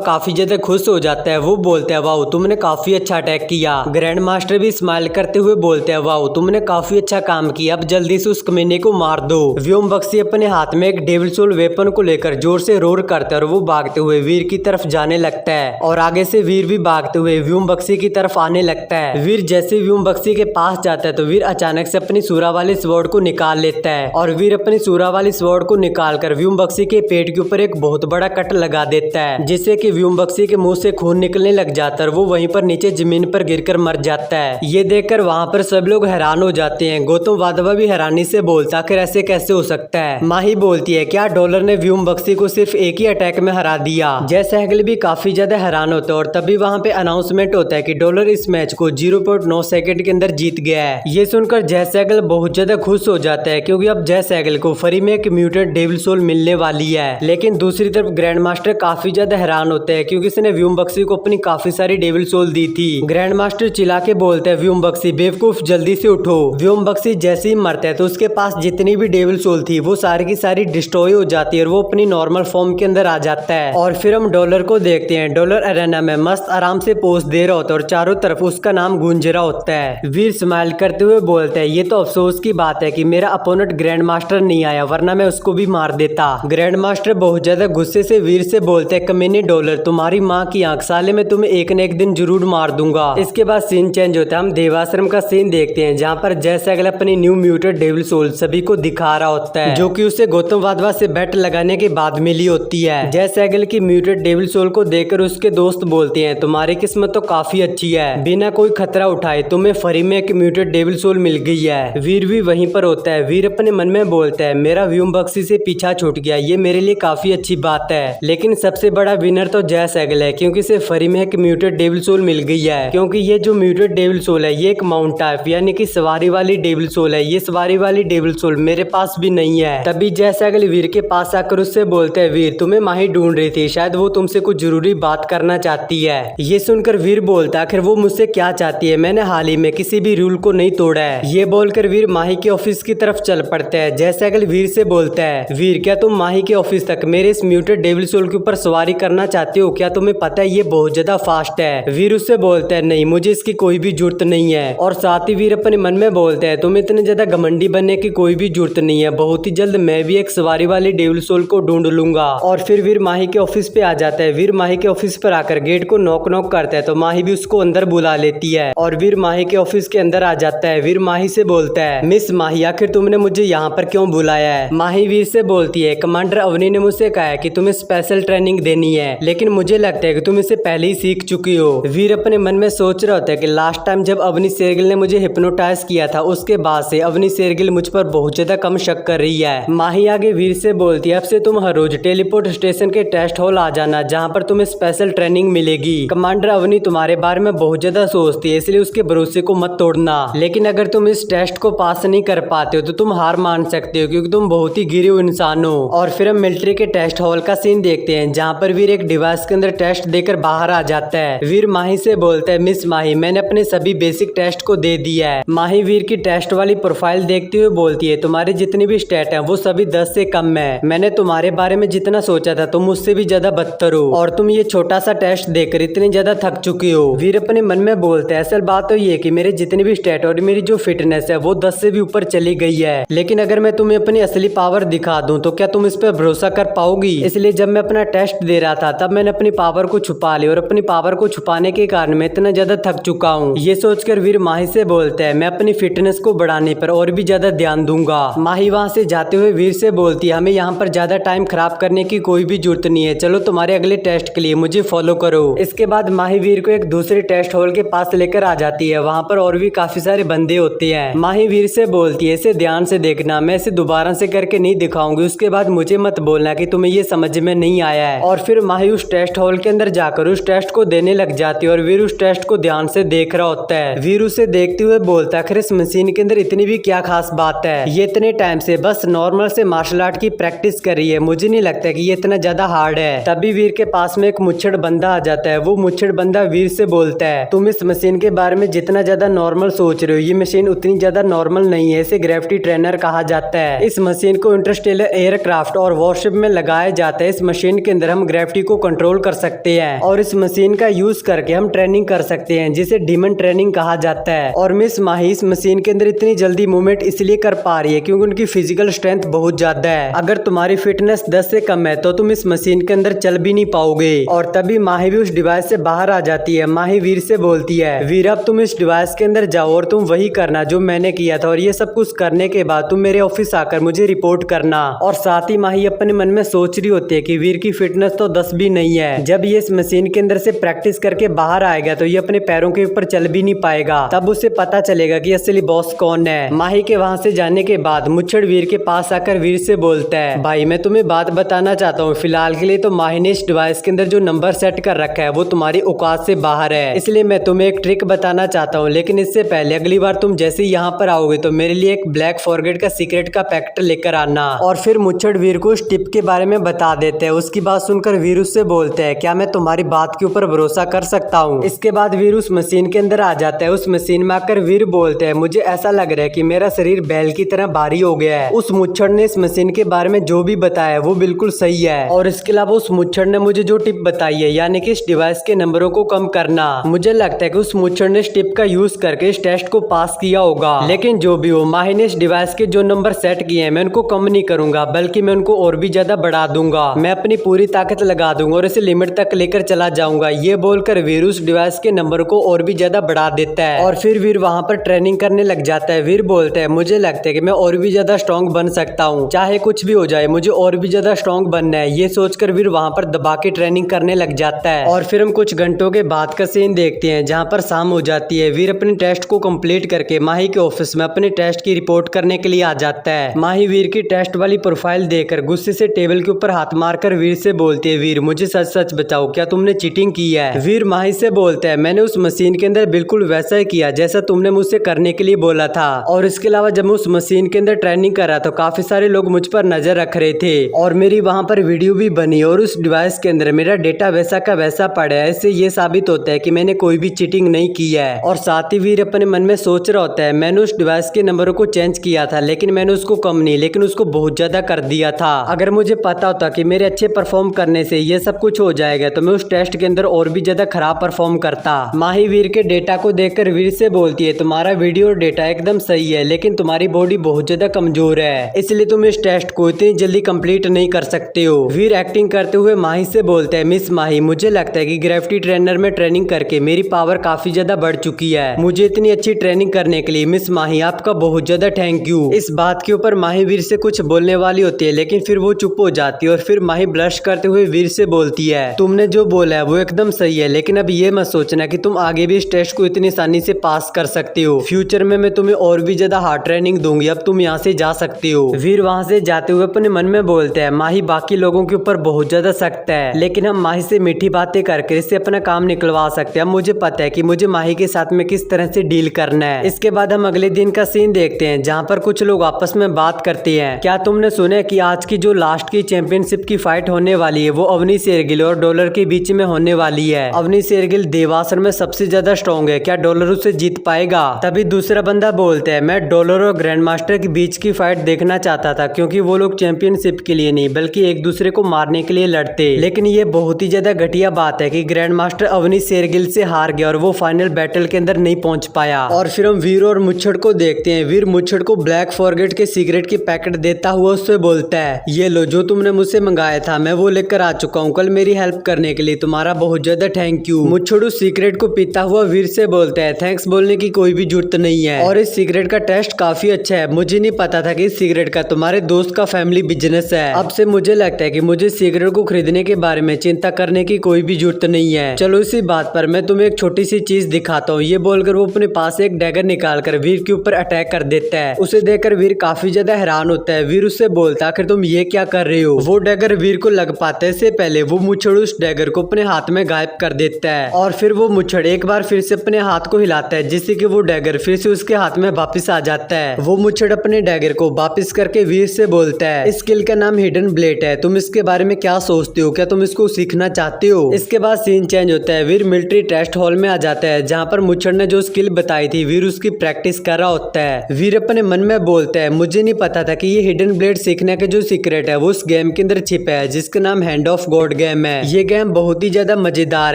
काफी ज्यादा खुश हो जाता है। वो बोलता है वाओ तुमने काफी अच्छा अटैक किया। ग्रैंड मास्टर भी स्माइल करते हुए बोलते हैं वाओ तुमने काफी अच्छा काम किया, अब जल्दी से उस कमीने को मार दो। व्योम बक्सी अपने हाथ में एक डेविल सोल वेपन को लेकर जोर से रोर करता है और वो भागते हुए वीर की तरफ जाने लगता है और आगे से वीर भी भागते हुए व्योम बक्सी की तरफ आने लगता है। वीर जैसे व्योम बक्सी के पास जाता है तो वीर अचानक से अपनी सूरा वाली स्वॉर्ड को निकाल लेता है और वीर अपनी सूरा वाली स्वॉर्ड को निकाल कर व्योम बक्सी के पेट के ऊपर एक बहुत बड़ा कट लगा देता है, जिससे कि व्योम बक्सी के मुंह से खून निकलने लग जाता है और वो वहीं पर नीचे जमीन पर गिरकर मर जाता है। ये देखकर वहाँ पर सब लोग हैरान हो जाते हैं। गौतम वाधवा भी हैरानी से बोलता आखिर ऐसे कैसे हो सकता है। माही बोलती है क्या डॉलर ने व्योम बक्सी को सिर्फ एक ही अटैक में हरा दिया। जय सहगल भी काफी ज्यादा हैरान होता है और तभी वहाँ पे अनाउंसमेंट होता है कि डॉलर इस मैच को 0.9 सेकंड के अंदर जीत गया है। ये सुनकर जय सहगल बहुत ज्यादा खुश हो जाता है क्योंकि अब जय सहगल को फ्री में एक म्यूटेड डेविल सोल मिलने वाली है। लेकिन दूसरी तरफ ग्रैंड मास्टर काफी ज्यादा हैरान होते हैं क्योंकि इसने व्योम बक्सी को अपनी काफी सारी डेविल सोल दी थी। ग्रैंड मास्टर चिल्ला के बोलते हैं व्योम बक्सी बेवकूफ जल्दी से उठो। व्योम बक्सी जैसे ही मरता है तो उसके पास जितनी भी डेविल सोल थी वो सारी की सारी डिस्ट्रॉय हो जाती है और वो अपनी नॉर्मल फॉर्म के अंदर आ जाता है। और फिर हम डॉलर को देखते हैं। डॉलर अरेना में मस्त आराम से पोज दे रहा होता है और चारों तरफ उसका नाम गूंज रहा होता है। वीर स्माइल करते हुए बोलते हैं ये तो अफसोस की बात है कि मेरा अपोनेंट ग्रैंड मास्टर नहीं आया, वरना मैं उसको भी मार देता। ग्रैंड मास्टर बहुत ज्यादा गुस्से से वीर से बोलते हैं कमीने डॉलर तुम्हारी माँ की आंख, साले मैं तुम्हें एक न एक दिन जरूर मार दूंगा। इसके बाद सीन चेंज होता है। हम देवाश्रम का सीन देखते हैं जहाँ पर जय सहगल अपनी न्यू म्यूटेड डेविल सोल सभी को दिखा रहा होता है, जो कि उसे गौतम वाधवा से बेट लगाने के बाद मिली होती है। जय सहगल की म्यूटेड डेविल सोल को देखकर उसके दोस्त बोलते हैं तुम्हारी किस्मत तो काफी अच्छी है, बिना कोई खतरा उठाए तुम्हें फ्री में एक म्यूटेड डेविल सोल मिल गई है। वीर भी वहीं पर होता है। वीर अपने मन में बोलता है मेरा व्योम बक्सी से पीछा छूट गया, ये मेरे लिए काफी अच्छी बात है। लेकिन सबसे बड़ा विनर तो जय सहगल है क्योंकि इसे फ्री में एक म्यूटेड डेविल सोल मिल गई है। क्योंकि ये जो म्यूटेड डेविल सोल है ये एक माउंट टाइप यानी कि सवारी वाली डेविल सोल है। ये सवारी वाली डेविल सोल मेरे पास भी नहीं है। तभी जय सहगल वीर के पास आकर उससे बोलते हैं वीर तुम्हें माही ढूंढ रही थी, शायद वो तुमसे कुछ जरूरी बात करना चाहती है। ये सुनकर वीर बोलता आखिर वो मुझसे क्या चाहती है, मैंने हाल ही में किसी भी रूल को नहीं तोड़ा है। ये बोलकर वीर माही के ऑफिस की तरफ चल पड़ता है। जय सहगल वीर से बोलता है वीर क्या तुम माही के ऑफिस तक मेरे इस म्यूटेड डेविल सोल के ऊपर सवारी करना चाहते हो, क्या तुम्हें पता है ये बहुत ज्यादा फास्ट है। वीर उससे बोलता है नहीं मुझे इसकी कोई भी जरूरत नहीं है। और साथ ही वीर अपने मन में बोलता है तुम्हें इतने ज्यादा घमंडी बनने की कोई भी जरूरत नहीं है, बहुत ही जल्द मैं भी एक सवारी वाली डेविल सोल को ढूंढ लूंगा। और फिर वीर माही के ऑफिस पे आ जाता है। वीर माही के ऑफिस पर आकर गेट को नॉक नॉक करता है तो माही भी उसको अंदर बुला लेती है और वीर माही के ऑफिस के अंदर आ जाता है। वीर माही से बोलता है मिस माही आखिर तुमने मुझे यहाँ पर क्यों बुलाया है। माही वीर से बोलती है कमांडर अवनी ने मुझसे कहा है कि तुम्हें स्पेशल ट्रेनिंग देनी है, लेकिन मुझे लगता है कि तुम इसे पहले ही सीख चुकी हो। वीर अपने मन में सोच रहा होता है कि लास्ट टाइम जब अवनी शेरगिल ने मुझे हिप्नोटाइज किया था उसके बाद से अवनी शेरगिल मुझ पर बहुत ज्यादा कम शक कर रही है। माही आगे वीर से बोलती है अब से तुम हर रोज टेलीपोर्ट स्टेशन के टेस्ट हॉल आ जाना जहाँ पर तुम्हें स्पेशल ट्रेनिंग मिलेगी। कमांडर अवनी तुम्हारे बारे में बहुत ज्यादा सोचती है इसलिए उसके भरोसे को मत तोड़ना, लेकिन अगर तुम इस टेस्ट को पास नहीं कर पाते हो तो तुम हार मान सकते हो क्योंकि तुम बहुत ही गिरे हुए इंसान हो। और फिर हम मिलिट्री के टेस्ट हॉल का सीन देखते हैं जहाँ पर वीर एक डिवाइस के अंदर टेस्ट देकर बाहर आ जाता है। वीर माही से बोलता है मिस माही मैंने अपने सभी बेसिक टेस्ट को दे दिया है। माही वीर की टेस्ट वाली प्रोफाइल देखते हुए बोलती है तुम्हारी जितनी भी स्टेट है वो सभी 10 से कम है। मैंने तुम्हारे बारे में जितना सोचा था तुम मुझसे भी ज्यादा बदतर हो और तुम ये छोटा सा टेस्ट देकर इतनी ज्यादा थक चुकी हो। वीर अपने मन में बोलते हैं असल बात तो ये कि मेरे जितनी भी स्टेट और मेरी जो फिटनेस है वो 10 से भी ऊपर चली गई है, लेकिन अगर मैं तुम्हें अपनी असली पावर दिखा दूं तो क्या तुम इस पर भरोसा कर पाओगी। इसलिए जब मैं अपना टेस्ट दे रहा था तब मैंने अपनी पावर को छुपा ली और अपनी पावर को छुपाने के कारण मैं इतना ज्यादा थक चुका हूँ। ये सोचकर वीर माही से बोलते हैं मैं अपनी फिटनेस को बढ़ाने पर और भी ज्यादा ध्यान दूंगा। माही वहाँ से जाते हुए वीर से बोलती है हमें यहाँ पर ज्यादा टाइम खराब करने की कोई भी जरूरत नहीं है, चलो तुम्हारे अगले टेस्ट के लिए मुझे फॉलो करो। इसके बाद माही वीर को एक दूसरे टेस्ट हॉल के पास लेकर आ जाती है। वहाँ पर और भी काफी सारे बंदे होते हैं। माही वीर से बोलती है इसे ध्यान से देखना, मैं इसे दोबारा से करके नहीं दिखाऊंगी, उसके बाद मुझे मत बोलना कि तुम्हें ये समझ में नहीं आया है। और फिर माही उस टेस्ट हॉल के अंदर जाकर उस टेस्ट को देने लग जाती है और वीर उस टेस्ट को ध्यान से देख रहा होता है। वीर उसे देखते हुए बोलता है आखिर इस मशीन के अंदर इतनी भी क्या खास बात है, ये इतने टाइम से बस नॉर्मल से मार्शल आर्ट की प्रैक्टिस कर रही है, मुझे नहीं लगता कि ये इतना ज्यादा हार्ड है। तभी वीर के पास में एक मुच्छड़ बंदा आ जाता है। वो मुच्छड़ बंदा वीर से बोलता है तुम इस मशीन के बारे में जितना ज्यादा नॉर्मल सोच रहे हो ये मशीन उतनी ज्यादा नॉर्मल नहीं है, इसे ग्रेविटी ट्रेनर कहा जाता है। इस मशीन को इंटरस्टेलर एयरक्राफ्ट और वॉरशिप में लगाया जाता है। इस मशीन के अंदर हम ग्रेविटी को कंट्रोल कर सकते हैं और इस मशीन का यूज करके हम ट्रेनिंग कर सकते हैं जिसे डीमन ट्रेनिंग कहा जाता है। और मिस माही इस मशीन के अंदर इतनी जल्दी मूवमेंट इसलिए कर पा रही है क्योंकि उनकी फिजिकल स्ट्रेंथ बहुत ज्यादा है। अगर तुम्हारी फिटनेस 10 से कम है तो तुम इस मशीन के अंदर चल भी नहीं पाओगे। और तभी माही भी उस डिवाइस से बाहर आ जाती है। माही वीर से बोलती है, वीर अब तुम इस डिवाइस के अंदर जाओ और तुम वही करना जो मैंने किया था और ये सब कुछ करने के बाद तुम मेरे ऑफिस आकर मुझे रिपोर्ट करना। और साथ ही माही अपने मन में सोच रही होती है कि वीर की फिटनेस तो 10 भी नहीं है। जब ये इस मशीन के अंदर से प्रैक्टिस करके बाहर आएगा तो ये अपने पैरों के ऊपर चल भी नहीं पाएगा। तब उसे पता चलेगा कि असली बॉस कौन है। माही के वहां से जाने के बाद मुच्छड़ वीर के पास आकर वीर से बोलता है, भाई मैं तुम्हें बात बताना चाहता हूँ, फिलहाल के लिए तो माही ने इस डिवाइस के अंदर जो नंबर सेट कर रखा है वो तुम्हारी औकात से बाहर है, इसलिए मैं तुम्हें एक ट्रिक बताना चाहता हूँ। लेकिन इससे पहले अगली बार तुम जैसे ही यहाँ पर आओगे तो मेरे लिए एक ब्लैक फॉरगेट का सीक्रेट का पैकेट लेकर आना। और फिर मुच्छड़ वीर को उस टिप के बारे में बता देते हैं। उसकी बात सुनकर वीर उससे बोलते हैं, क्या मैं तुम्हारी बात के ऊपर भरोसा कर सकता हूँ। इसके बाद वीर उस मशीन के अंदर आ जाता है। उस मशीन में आकर वीर बोलते हैं, मुझे ऐसा लग रहा है कि मेरा शरीर बैल की तरह भारी हो गया है। उस मुच्छड़ ने इस मशीन के बारे में जो भी बताया है वो बिल्कुल सही है। और इसके अलावा उस मुच्छड़ ने मुझे जो टिप बताई है यानी कि इस डिवाइस के नंबरों को कम करना, मुझे लगता है कि उस मुच्छड़ ने इस टिप का यूज करके इस टेस्ट को पास किया होगा। लेकिन जो भी हो, माही ने इस डिवाइस के जो नंबर सेट किए हैं मैं उनको कम नहीं करूंगा बल्कि मैं उनको और भी ज्यादा बढ़ा दूंगा। मैं अपनी पूरी ताकत लगा दूंगा और इसे लिमिट तक लेकर चला जाऊंगा। ये बोलकर वीर उस डिवाइस के नंबर को और भी ज्यादा बढ़ा देता है और फिर वीर वहां पर ट्रेनिंग करने लग जाता है। वीर बोलता है, मुझे लगता है कि मैं और भी ज्यादा स्ट्रॉन्ग बन सकता हूँ, चाहे कुछ भी हो जाए मुझे और भी ज्यादा स्ट्रॉन्ग बनना है। ये सोचकर वीर वहां पर दबा के ट्रेनिंग करने लग जाता है। और फिर हम कुछ घंटों के बाद का सीन देखते हैं जहाँ पर शाम हो जाती है। वीर अपने टेस्ट को कंप्लीट करके माही के ऑफिस में अपने टेस्ट की रिपोर्ट करने के लिए आ जाता है। माही वीर की टेस्ट वाली प्रोफाइल देखकर गुस्से से टेबल के ऊपर हाथ मारकर वीर से बोलती है, वीर मुझे सच सच बताओ, क्या तुमने चीटिंग की है। वीर माही से बोलता है, मैंने उस मशीन के अंदर बिल्कुल वैसा ही किया जैसा तुमने मुझसे करने के लिए बोला था। और इसके अलावा जब मैं उस मशीन के अंदर ट्रेनिंग कर रहा था काफी सारे लोग मुझ पर नजर रख रहे थे और मेरी वहां पर वीडियो भी बनी और उस डिवाइस के अंदर मेरा डेटा वैसा का वैसा पड़ा है। इससे ये साबित होता है कि मैंने कोई भी चीटिंग नहीं की है। और साथ ही वीर अपने मन में सोच रहा होता है, मैंने उस डिवाइस के नंबरों को चेंज किया था लेकिन मैंने उसको कम नहीं लेकिन उसको बहुत ज्यादा कर दिया था। अगर मुझे पता होता कि मेरे अच्छे परफॉर्म करने से ये सब कुछ हो जाएगा तो मैं उस टेस्ट के अंदर और भी ज्यादा खराब परफॉर्म करता। माही वीर के डेटा को देखकर वीर से बोलती है, तुम्हारा वीडियो और डेटा एकदम सही है लेकिन तुम्हारी बॉडी बहुत ज्यादा कमजोर है, इसलिए तुम इस टेस्ट को इतनी जल्दी कंप्लीट नहीं कर सकते हो। वीर एक्टिंग करते हुए माही से बोलते हैं, मिस माही मुझे लगता है कि ग्रेविटी ट्रेनर में ट्रेनिंग करके मेरी पावर काफी ज्यादा बढ़ चुकी है। मुझे इतनी अच्छी ट्रेनिंग करने के लिए मिस माही आपका बहुत ज्यादा थैंक यू। इस बात के ऊपर माही वीर से कुछ बोलने वाली होती है लेकिन फिर वो चुप हो जाती है और फिर माही ब्लश करते हुए वीर से बोलती है, तुमने जो बोला है वो एकदम सही है लेकिन अब ये मत सोचना कि तुम आगे भी इस टेस्ट को इतनी आसानी से पास कर सकते हो। फ्यूचर में मैं तुम्हें और भी ज्यादा हार्ड ट्रेनिंग दूंगी, अब तुम यहाँ से जा सकते हो। वीर वहाँ से जाते हुए अपने मन में बोलते हैं, माही बाकी लोगों के ऊपर बहुत ज्यादा सख्त है लेकिन हम माही से मीठी बातें करके इससे अपना काम निकलवा सकते हैं। अब मुझे पता है कि मुझे माही के साथ में किस तरह से डील करना है। इसके बाद हम अगले दिन का सीन देखते हैं जहाँ पर कुछ लोग आपस में बात करते हैं। क्या तुमने सुना है कि आज की जो लास्ट की चैंपियनशिप की फाइट होने वाली है वो अवनी शेरगिल और डॉलर के बीच में होने वाली है। अवनी शेरगिल देवासुर में सबसे ज्यादा स्ट्रॉन्ग है, क्या डॉलर उससे जीत पाएगा। तभी दूसरा बंदा बोलता है, मैं डॉलर और ग्रैंड मास्टर के बीच की फाइट देखना चाहता था क्योंकि वो लोग चैंपियनशिप के लिए नहीं बल्कि एक दूसरे को मारने के लिए लड़ते। लेकिन ये बहुत ही ज्यादा घटिया बात है कि ग्रैंड मास्टर अवनी शेरगिल से हार गया और वो फाइनल बैटल के अंदर नहीं पहुंच पाया। और फिर हम वीर और मुच्छड़ को देखते हैं। वीर मुच्छड़ को ब्लैक फॉरगेट के सिगरेट की पैकेट देता हुआ उससे बोलता है, ये लो जो तुमने मुझसे मंगाया था मैं वो लेकर आ चुका हूँ, कल मेरी हेल्प करने के लिए तुम्हारा बहुत ज्यादा थैंक यू। मुच्छड़ उस सिगरेट को पीता हुआ वीर से बोलता है, थैंक्स बोलने की कोई भी जरूरत नहीं है और इस सिगरेट का टेस्ट काफी अच्छा है। मुझे नहीं पता था कि इस सिगरेट का तुम्हारे दोस्त का फैमिली बिजनेस है। अब से मुझे लगता है कि मुझे सिगरेट को खरीदने के बारे में चिंता करने की कोई भी जरूरत नहीं है। चलो इसी बात पर मैं तुम्हें एक छोटी सी चीज दिखाता हूँ। ये बोलकर वो अपने पास एक डैगर निकाल कर वीर के ऊपर अटैक कर देता है। उसे देखकर वीर काफी ज्यादा हैरान होता है। वीर उससे बोलता है, आखिर तुम ये क्या कर रहे हो। वो डैगर वीर को लग पाता है इससे पहले वो मुच्छड़ उस डैगर को अपने हाथ में गायब कर देता है और फिर वो मुच्छड़ एक बार फिर से अपने हाथ को हिलाता है जिससे कि वो डैगर फिर से उसके हाथ में वापस आ जाता है। वो मुच्छड़ अपने डैगर को वापस करके वीर से बोलता है, इस स्किल का नाम हिडन ब्लेड है, तुम इसके बारे में क्या सोचते हो, क्या तुम इसको सीखना चाहते हो। इसके बाद सीन चेंज होता है। वीर मिलिट्री टेस्ट हॉल में आ जाता है जहाँ पर मुच्छड़ ने जो स्किल बताई थी वीर उसकी प्रैक्टिस कर रहा होता है। वीर अपने मन में बोलता है, मुझे नहीं पता था कि ये हिडन ब्लेड सीखने का जो सीक्रेट है वो उस गेम के अंदर छिपा है जिसका नाम हैंड ऑफ गॉड गेम है। ये गेम बहुत ही ज्यादा मजेदार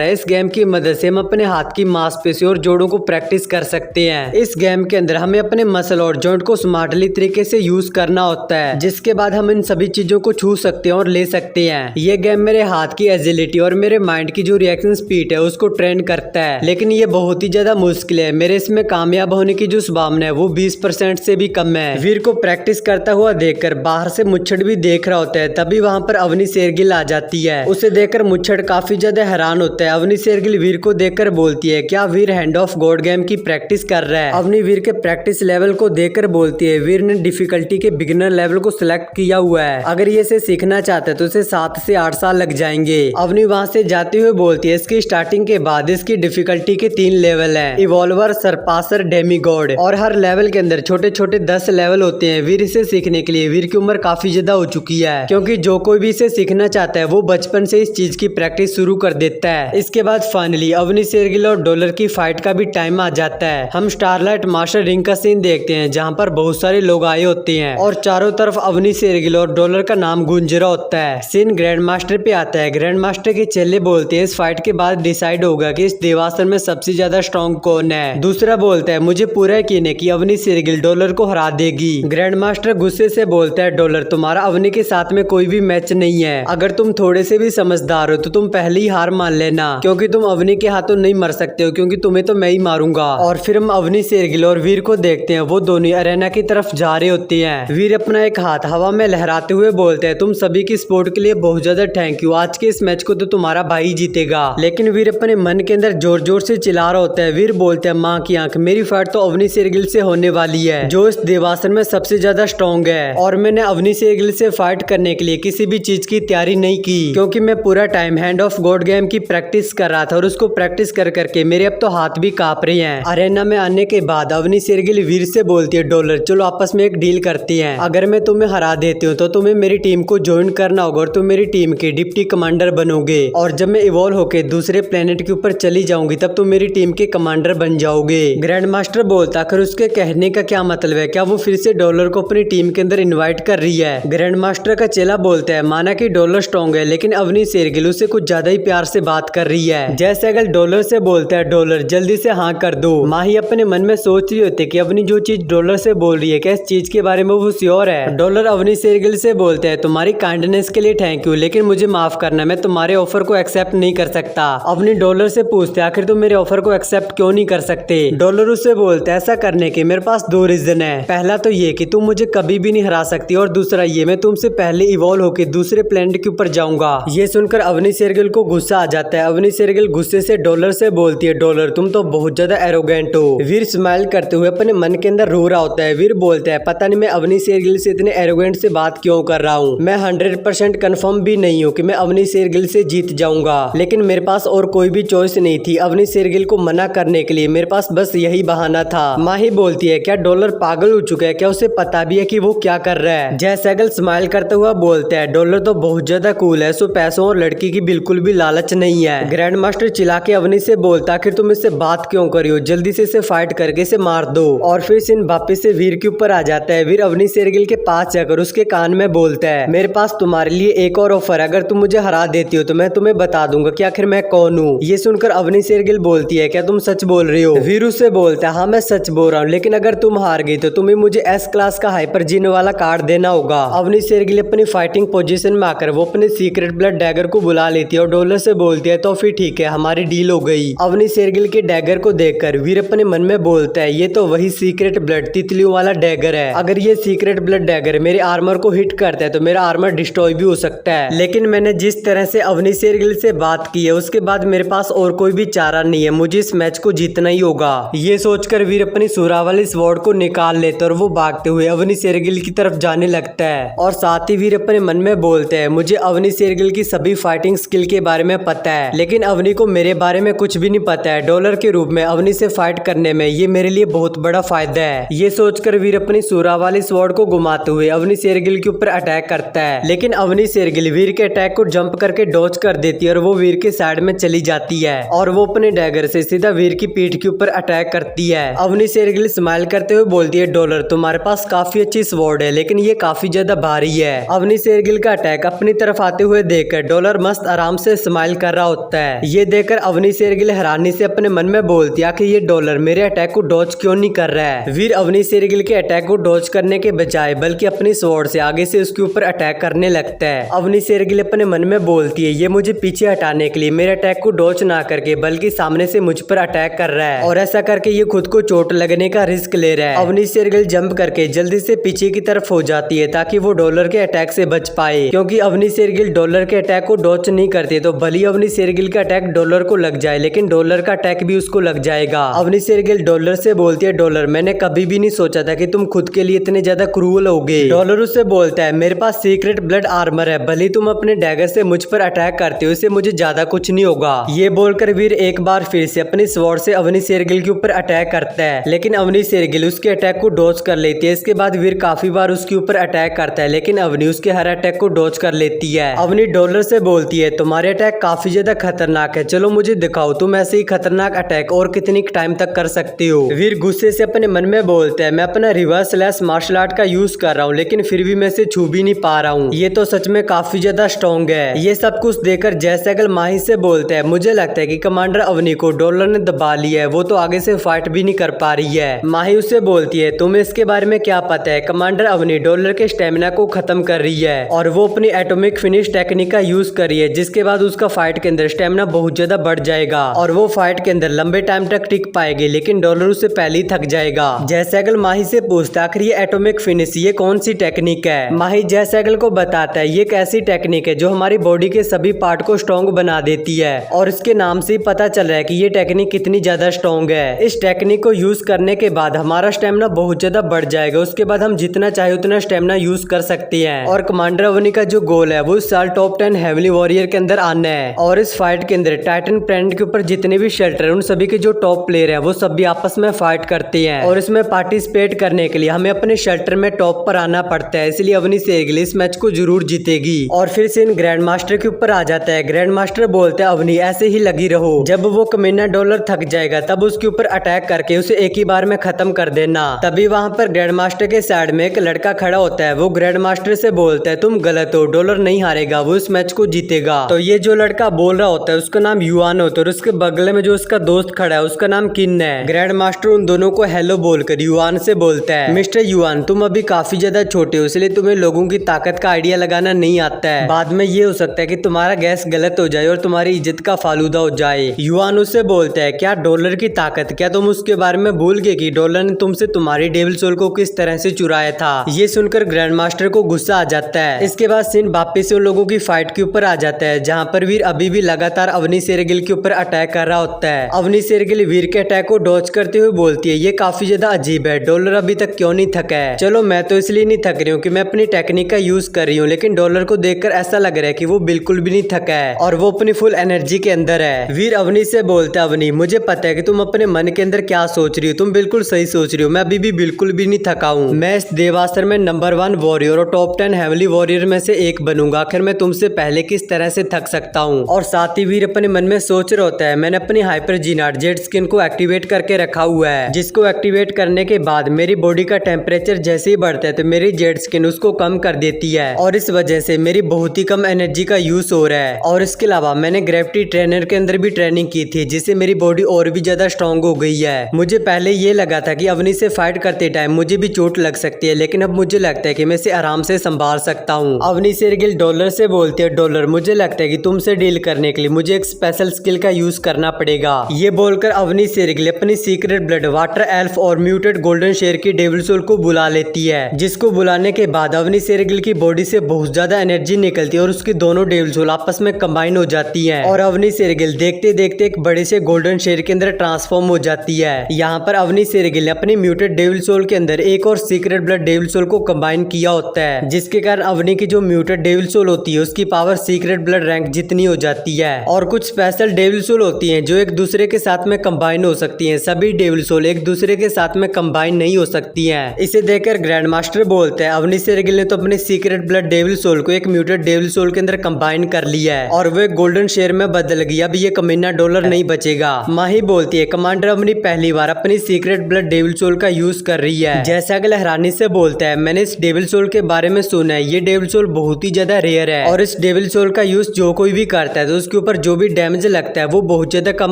है। इस गेम की मदद से हम अपने हाथ की मांसपेशियों और जोड़ों को प्रैक्टिस कर सकते हैं। इस गेम के अंदर हमें अपने मसल और जॉइंट को स्मार्टली तरीके से यूज करना होता है, जिसके बाद हम इन सभी चीजों को छू सकते हैं और ले सकते हैं। ये गेम मेरे हाथ की एजिलिटी और मेरे माइंड की जो रिएक्शन स्पीड है उसको ट्रेन करता है, लेकिन ये बहुत ही ज्यादा मुश्किल है। मेरे इसमें कामयाब होने की जो संभावना है वो 20% से भी कम है। वीर को प्रैक्टिस करता हुआ देखकर बाहर से मुच्छड़ भी देख रहा होता है, तभी वहाँ पर अवनी शेरगिल आ जाती है। उसे देखकर मुच्छड़ काफी ज्यादा हैरान होता है। अवनी शेरगिल वीर को देखकर बोलती है, क्या वीर हैंड ऑफ गॉड गेम की प्रैक्टिस कर रहा है? अवनी वीर के प्रैक्टिस लेवल को देखकर बोलती है, वीर ने डिफिकल्टी के बिगिनर लेवल को सिलेक्ट किया हुआ है। अगर ये इसे सीखना चाहता है तो इसे 7 से 8 साल लग जाएंगे। अवनी वहाँ से जाते हुए बोलती है, इसकी स्टार्टिंग के बाद इसकी डिफिकल्टी के 3 लेवल है, इवॉल्वर, सरपासर, डेमीगॉड, और हर लेवल के अंदर छोटे छोटे 10 लेवल होते हैं। वीर इसे सीखने के लिए वीर की उम्र काफी ज्यादा हो चुकी है, क्योंकि जो कोई भी इसे सीखना चाहता है वो बचपन से इस चीज की प्रैक्टिस शुरू कर देता है। इसके बाद फाइनली अवनी शेरगिल और डॉलर की फाइट का भी टाइम आ जाता है। हम स्टारलाइट मास्टर रिंग का सीन देखते हैं जहाँ पर बहुत सारे लोग आए होते हैं और चारों तरफ अवनी शेरगिल और डॉलर का नाम गूंज रहा होता है। सीन ग्रैंड मास्टर पे आता है। ग्रैंड मास्टर के चेले बोलते हैं, इस फाइट के बाद डिसाइड होगा कि इस देवासन में सबसे ज्यादा स्ट्रॉन्ग कौन है। दूसरा बोलता है, मुझे पूरा यकीन है कि अवनी शेरगिल डॉलर को हरा देगी। ग्रैंड मास्टर गुस्से से बोलता है, डॉलर तुम्हारा अवनी के साथ में कोई भी मैच नहीं है। अगर तुम थोड़े से भी समझदार हो तो तुम पहले ही हार मान लेना, क्योंकि तुम अवनी के हाथों नहीं मर सकते हो, क्योंकि तुम्हें तो मैं ही मारूंगा। और फिर हम अवनी शेरगिल और वीर को देखते हैं, वो दोनों अरेना की तरफ जा रहे होते हैं। वीर अपना एक हाथ हवा में लहराते हुए बोलते हैं, तुम सभी की सपोर्ट के लिए बहुत ज्यादा थैंक यू। आज के इस मैच को तो तुम्हारा भाई जीतेगा। लेकिन वीर अपने मन के अंदर जोर जोर से चिल्ला रहा होता है। वीर बोलते हैं, माँ की आंख, मेरी फाइट तो अवनी शेरगिल से होने वाली है, जो इस देवासन में सबसे ज्यादा स्ट्रॉन्ग है। और मैंने अवनी शेरगिल से फाइट करने के लिए किसी भी चीज की तैयारी नहीं की, क्योंकि मैं पूरा time hand of God game की प्रैक्टिस कर रहा था और उसको प्रैक्टिस कर करके मेरे अब तो हाथ भी कांप रहे हैं। अरेना में आने के बाद अवनी शेरगिल वीर से बोलती है, डॉलर चलो आपस में एक डील करते हैं। अगर मैं तुम्हें हरा देती हूँ तो तुम्हें मेरी टीम को ज्वाइन करना होगा और तुम मेरी टीम के डिप्टी कमांडर बनोगे, और जब मैं इवॉल्व होके दूसरे प्लेनेट के ऊपर चली जाऊंगी तब तुम मेरी टीम के कमांडर बन जाओगे। ग्रैंड मास्टर बोलता, आखिर उसके कहने का क्या मतलब है? क्या वो फिर से डॉलर को अपनी टीम के अंदर इन्वाइट कर रही है? ग्रैंड मास्टर का चेला बोलता है, माना कि डॉलर स्ट्रॉन्ग है, लेकिन अवनी शेरगिल उससे कुछ ज्यादा ही प्यार से बात कर रही है। जैसे अगर डॉलर से बोलता है, डॉलर जल्दी से हाँ कर दो। माही अपने मन में सोच रही होती है कि अपनी जो चीज डॉलर से बोल रही है क्या इस चीज के बारे में वो श्योर है। डॉलर अवनी शेरगिल से बोलते हैं, तुम्हारी काइंडनेस के लिए थैंक यू, लेकिन मुझे माफ करना, मैं तुम्हारे ऑफर को एक्सेप्ट नहीं कर सकता। अवनी डॉलर से पूछते, आखिर तुम मेरे ऑफर को एक्सेप्ट क्यों नहीं कर सकते? डॉलर उससे बोलते, ऐसा करने के मेरे पास 2 रीजन है। पहला तो ये कि तुम मुझे कभी भी नहीं हरा सकती, और दूसरा ये मैं तुमसे पहले इवॉल्व होकर दूसरे प्लेनेट के ऊपर जाऊंगा। ये सुनकर अवनी शेरगिल को गुस्सा आ जाता है। अवनी शेरगिल गुस्से से डॉलर से बोलती है, डॉलर तुम तो बहुत ज्यादा एरोगेंट हो। वीर स्माइल करते हुए अपने मन के अंदर रो रहा होता है। वीर बोलता है, पता नहीं मैं अवनी शेरगिल से इतने एरोगेंट से बात क्यों कर रहा हूँ। मैं 100% कंफर्म भी नहीं हूँ कि मैं अवनी शेरगिल से जीत जाऊंगा, लेकिन मेरे पास और कोई भी चॉइस नहीं थी अवनी शेरगिल को मना करने के लिए। मेरे पास बस यही बहाना था। माही बोलती है, क्या डॉलर पागल हो चुका है? क्या उसे पता भी है कि वो क्या कर रहा है? जय सैगल स्माइल करता हुआ बोलता है, डॉलर तो बहुत ज्यादा कूल है, सो पैसों और लड़की की बिल्कुल भी लालच नहीं है। ग्रैंड मास्टर चिल्ला के अवनी से बोलता, आखिर तुम इससे बात क्यों करी हो? जल्दी से इसे फाइट करके इसे मार दो। और फिर सिन वापिस से वीर के ऊपर आ जाता है। वीर अवनी शेरगिल के पास जाकर उसके कान में बोलता है, मेरे पास तुम्हारे लिए एक और ऑफर है, अगर तुम मुझे हरा देती हो तो मैं तुम्हें बता दूंगा कि आखिर मैं कौन हूँ। ये सुनकर अवनी शेरगिल बोलती है, क्या तुम सच बोल रही हो? वीर उससे बोलता है, हाँ मैं सच बोल रहा हूँ, लेकिन अगर तुम हार गई तो तुम्हें मुझे S क्लास का हाइपर जीन वाला कार्ड देना होगा। अवनी शेरगिल अपनी फाइटिंग पोजीशन में आकर वो अपने सीक्रेट ब्लड डैगर को बुला लेती है और डॉलर से बोलती है, तो फिर ठीक है, हमारी डील हो गई। अवनी शेरगिल के डैगर को देखकर वीर अपने मन में बोलता है, ये तो वही सीक्रेट ब्लड तितलियों वाला डैगर है। अगर ये सीक्रेट ब्लड डैगर मेरे आर्मर को हिट करता है तो मेरा आर्मर डिस्ट्रॉय भी हो सकता है, लेकिन मैंने जिस तरह से अवनी शेरगिल से बात की है उसके बाद मेरे पास और कोई भी चारा नहीं है, मुझे इस मैच को जीतना ही होगा। ये सोचकर वीर अपनी सुरा वाली स्वॉर्ड को निकाल लेता और वो भागते हुए अवनी शेरगिल की तरफ जाने लगता है। और साथ ही वीर अपने मन में बोलते हैं, मुझे अवनी शेरगिल की सभी फाइटिंग स्किल के बारे में पता है, लेकिन अवनी को मेरे बारे में कुछ भी नहीं पता है। डॉलर के रूप में अवनी से फाइट करने में ये मेरे लिए बहुत बड़ा फायदा है। ये सोचकर वीर अपनी सुरा वाली स्वॉर्ड को घुमाते हुए अवनी शेरगिल के ऊपर अटैक करता है, लेकिन अवनी शेरगिल वीर के अटैक को जंप करके डॉज कर देती है और वो वीर के साइड में चली जाती है और वो अपने डैगर से सीधा वीर की पीठ के ऊपर अटैक करती है। अवनी शेरगिल स्माइल करते हुए बोलती है, डॉलर तुम्हारे पास काफी अच्छी स्वॉर्ड एपिसोड है, लेकिन ये काफी ज्यादा भारी है। अवनी शेरगिल का अटैक अपनी तरफ आते हुए देखकर डॉलर मस्त आराम से स्माइल कर रहा होता है। ये देखकर अवनी शेरगिल हैरानी से अपने मन में बोलती है कि ये डॉलर मेरे अटैक को डॉज क्यों नहीं कर रहा है। वीर अवनी शेरगिल के अटैक को डॉज करने के बजाय बल्कि अपनी स्वॉर्ड से आगे से उसके ऊपर अटैक करने लगता है। अवनी शेरगिल अपने मन में बोलती है ये मुझे पीछे हटाने के लिए मेरे अटैक को डॉज ना करके बल्कि सामने से मुझ पर अटैक कर रहा है, और ऐसा करके ये खुद को चोट लगने का रिस्क ले रहा है। अवनी शेरगिल जंप करके जल्दी से पीछे की तरफ हो जाती है ताकि वो डॉलर के अटैक से बच पाए, क्योंकि अवनी शेरगिल डॉलर के अटैक को डॉज नहीं करती तो भले अवनी शेरगिल का अटैक डॉलर को लग जाए लेकिन डॉलर का अटैक भी उसको लग जाएगा। अवनी शेरगिल डॉलर से बोलती है डॉलर मैंने कभी भी नहीं सोचा था कि तुम खुद के लिए इतने ज्यादा क्रूअल होगे। डॉलर उससे बोलता है मेरे पास सीक्रेट ब्लड आर्मर है, भले तुम अपने डैगर से मुझ पर अटैक करते हो इससे मुझे ज्यादा कुछ नहीं होगा। ये बोलकर वीर एक बार फिर से अपनी स्वॉर्ड से अवनी शेरगिल के ऊपर अटैक करता है, लेकिन अवनी शेरगिल उसके अटैक को डॉज कर लेती है। इसके बाद वीर काफी बार उसके ऊपर अटैक करता है, लेकिन अवनी उसके हर अटैक को डॉज कर लेती है। अवनी डॉलर से बोलती है तुम्हारे अटैक काफी ज्यादा खतरनाक है, चलो मुझे दिखाओ तुम ऐसे ही खतरनाक अटैक और कितनी टाइम तक कर सकते हो। वीर गुस्से से अपने मन में बोलता है मैं अपना रिवर्स स्लैश मार्शल आर्ट का यूज कर रहा हूँ लेकिन फिर भी मैं इसे छू भी नहीं पा रहा हूँ, ये तो सच में काफी ज्यादा स्ट्रॉन्ग है। ये सब कुछ देखकर जयसैगल माही से बोलता है मुझे लगता है कि कमांडर अवनी को डॉलर ने दबा लिया है, वो तो आगे से फाइट भी नहीं कर पा रही है। माही उससे बोलती है तुम्हें इसके बारे में क्या पता है, कमांडर अवनी डॉलर के स्टेमिना को खत्म कर रही है और वो अपनी एटॉमिक फिनिश टेक्निक का यूज कर रही है, जिसके बाद उसका फाइट के अंदर स्टेमिना बहुत ज्यादा बढ़ जाएगा और वो फाइट के अंदर लंबे टाइम तक टिक पाएगी, लेकिन डॉलर उससे पहले ही थक जाएगा। जयसैगल माही से पूछता आखिर ये एटॉमिक फिनिश ये कौन सी टेक्निक है। माही जयसैगल को बताता है ये एक ऐसी टेक्निक है जो हमारी बॉडी के सभी पार्ट को स्ट्रॉन्ग बना देती है, और इसके नाम से ही पता चल रहा है कि ये टेक्निक कितनी ज्यादा स्ट्रॉन्ग है। इस टेक्निक को यूज करने के बाद हमारा स्टेमिना बहुत ज्यादा बढ़ जाएगा, उसके बाद हम जितना चाहे उतना स्टेमिना यूज कर सकते हैं। और कमांडर अवनी का जो गोल है वो इस साल टॉप 10 हेवली वॉरियर के अंदर आना है, और इस फाइट के अंदर टाइटन प्लैनेट के ऊपर जितने भी शेल्टर है उन सभी के जो टॉप प्लेयर है वो सब भी आपस में फाइट करते हैं, और इसमें पार्टिसिपेट करने के लिए हमें अपने शेल्टर में टॉप पर आना पड़ता है, इसलिए अवनी शेरगिल इस मैच को जरूर जीतेगी। और फिर सीन ग्रैंड मास्टर के ऊपर आ जाता है। ग्रैंड मास्टर बोलते हैं अवनी ऐसे ही लगी रहो, जब वो कमीना डॉलर थक जाएगा तब उसके ऊपर अटैक करके उसे एक ही बार में खत्म कर देना। तभी वहाँ पर ग्रैंड मास्टर के साइड में एक लड़का खड़ा होता है, वो ग्रैंड मास्टर से बोलता है तुम गलत हो, डॉलर नहीं हारेगा, वो इस मैच को जीतेगा। तो ये जो लड़का बोल रहा होता है उसका नाम युआन होता है, और उसके बगल में जो उसका दोस्त खड़ा है उसका नाम किन है। ग्रैंड मास्टर उन दोनों को हेलो बोलकर युआन से बोलता है मिस्टर युआन तुम अभी काफी ज्यादा छोटे हो, इसलिए तुम्हें लोगों की ताकत का आइडिया लगाना नहीं आता है, बाद में ये हो सकता है कि तुम्हारा गैस गलत हो जाए और तुम्हारी इज्जत का फालूदा हो जाए। युआन उससे बोलता है क्या डॉलर की ताकत, क्या तुम उसके बारे में भूल गए कि डॉलर ने तुमसे तुम्हारी डेविल सोल को किस तरह से चुराया था। ये सुनकर ग्रैंड मास्टर को गुस्सा आ जाता है। इसके बाद सीन वापिस से उन लोगों की फाइट के ऊपर आ जाता है, जहाँ पर वीर अभी भी लगातार अवनी शेरगिल के ऊपर अटैक कर रहा होता है। अवनी शेरगिल वीर के अटैक को डॉज करते हुए बोलती है ये काफी ज्यादा अजीब है, डॉलर अभी तक क्यों नहीं थका है। चलो मैं तो इसलिए नहीं थक रही हूँ कि मैं अपनी टेक्निक का यूज कर रही हूँ, लेकिन डॉलर को देखकर ऐसा लग रहा है कि वो बिल्कुल भी नहीं थका है और वो अपनी फुल एनर्जी के अंदर है। वीर अवनी से बोलता है अवनी मुझे पता है कि तुम अपने मन के अंदर क्या सोच रही हो, तुम बिल्कुल सही सोच रही हो, मैं अभी भी बिल्कुल भी नहीं थका हूँ, मैं इस देवास्त्र में नंबर 1 वॉरियर और टॉप 10 हेवली वॉरियर में से एक बनूंगा, आखिर मैं तुमसे पहले किस तरह से थक सकता हूँ। और साथ ही वीर अपने मन में सोच रहा होता है मैंने अपनी हाइपर जीनाट जेड स्किन को एक्टिवेट करके रखा हुआ है, जिसको एक्टिवेट करने के बाद मेरी बॉडी का टेम्परेचर जैसे ही बढ़ता है तो मेरी जेड स्किन उसको कम कर देती है, और इस वजह से मेरी बहुत ही कम एनर्जी का यूज हो रहा है। और इसके अलावा मैंने ग्रेविटी ट्रेनर के अंदर भी ट्रेनिंग की थी, जिससे मेरी बॉडी और भी ज्यादा स्ट्रॉन्ग हो गई है। मुझे पहले ये लगा था कि अवनी से फाइट करते टाइम मुझे भी चोट लग सकती है, लेकिन अब मुझे लगता है कि मैं इसे आराम से संभाल सकता हूँ। अवनी शेरगिल डॉलर से बोलती है डॉलर मुझे लगता है कि तुमसे डील करने के लिए मुझे एक स्पेशल स्किल का यूज करना पड़ेगा। ये बोलकर अवनी शेरगिल अपनी सीक्रेट ब्लड वाटर एल्फ और म्यूटेड गोल्डन शेर की डेविल सोल को बुला लेती है, जिसको बुलाने के बाद अवनी शेरगिल की बॉडी से बहुत ज्यादा एनर्जी निकलती है और उसकी दोनों डेविल सोल आपस में कंबाइन हो जाती है, और अवनी शेरगिल देखते देखते एक बड़े से गोल्डन शेर के अंदर ट्रांसफॉर्म हो जाती है। यहाँ पर अवनी शेरगिल ने अपनी म्यूटेड डेविल सोल के अंदर एक और सीक्रेट ब्लड डेविल सोल को कंबाइन किया होता है, जिसके कारण अवनी की जो म्यूटेड डेविल सोल होती है उसकी पावर सीक्रेट ब्लड रैंक जितनी हो जाती है। और कुछ स्पेशल डेविल सोल होती हैं जो एक दूसरे के साथ में कंबाइन हो सकती हैं, सभी डेविल सोल एक दूसरे के साथ में कंबाइन नहीं हो सकती हैं। इसे देखकर ग्रैंड मास्टर बोलते हैं अवनी शेरगिल ने तो अपने सीक्रेट ब्लड डेविल सोल को एक म्यूटेड डेविल सोल के अंदर कंबाइन कर लिया है और वो एक गोल्डन शेर में बदल गई, अब ये कमीना डॉलर नहीं बचेगा। माही बोलती है कमांडर अवनी पहली बार अपनी सीक्रेट ब्लड डेविल सोल का यूज कर रही है। जयसैगल हैरानी से बोलता है मैंने इस डेविल सोल के बारे में सुना है, ये डेविल सोल बहुत ही ज्यादा रेयर है और इस डेविल सोल का यूज जो कोई भी करता है तो उसके ऊपर जो भी डैमेज लगता है वो बहुत ज्यादा कम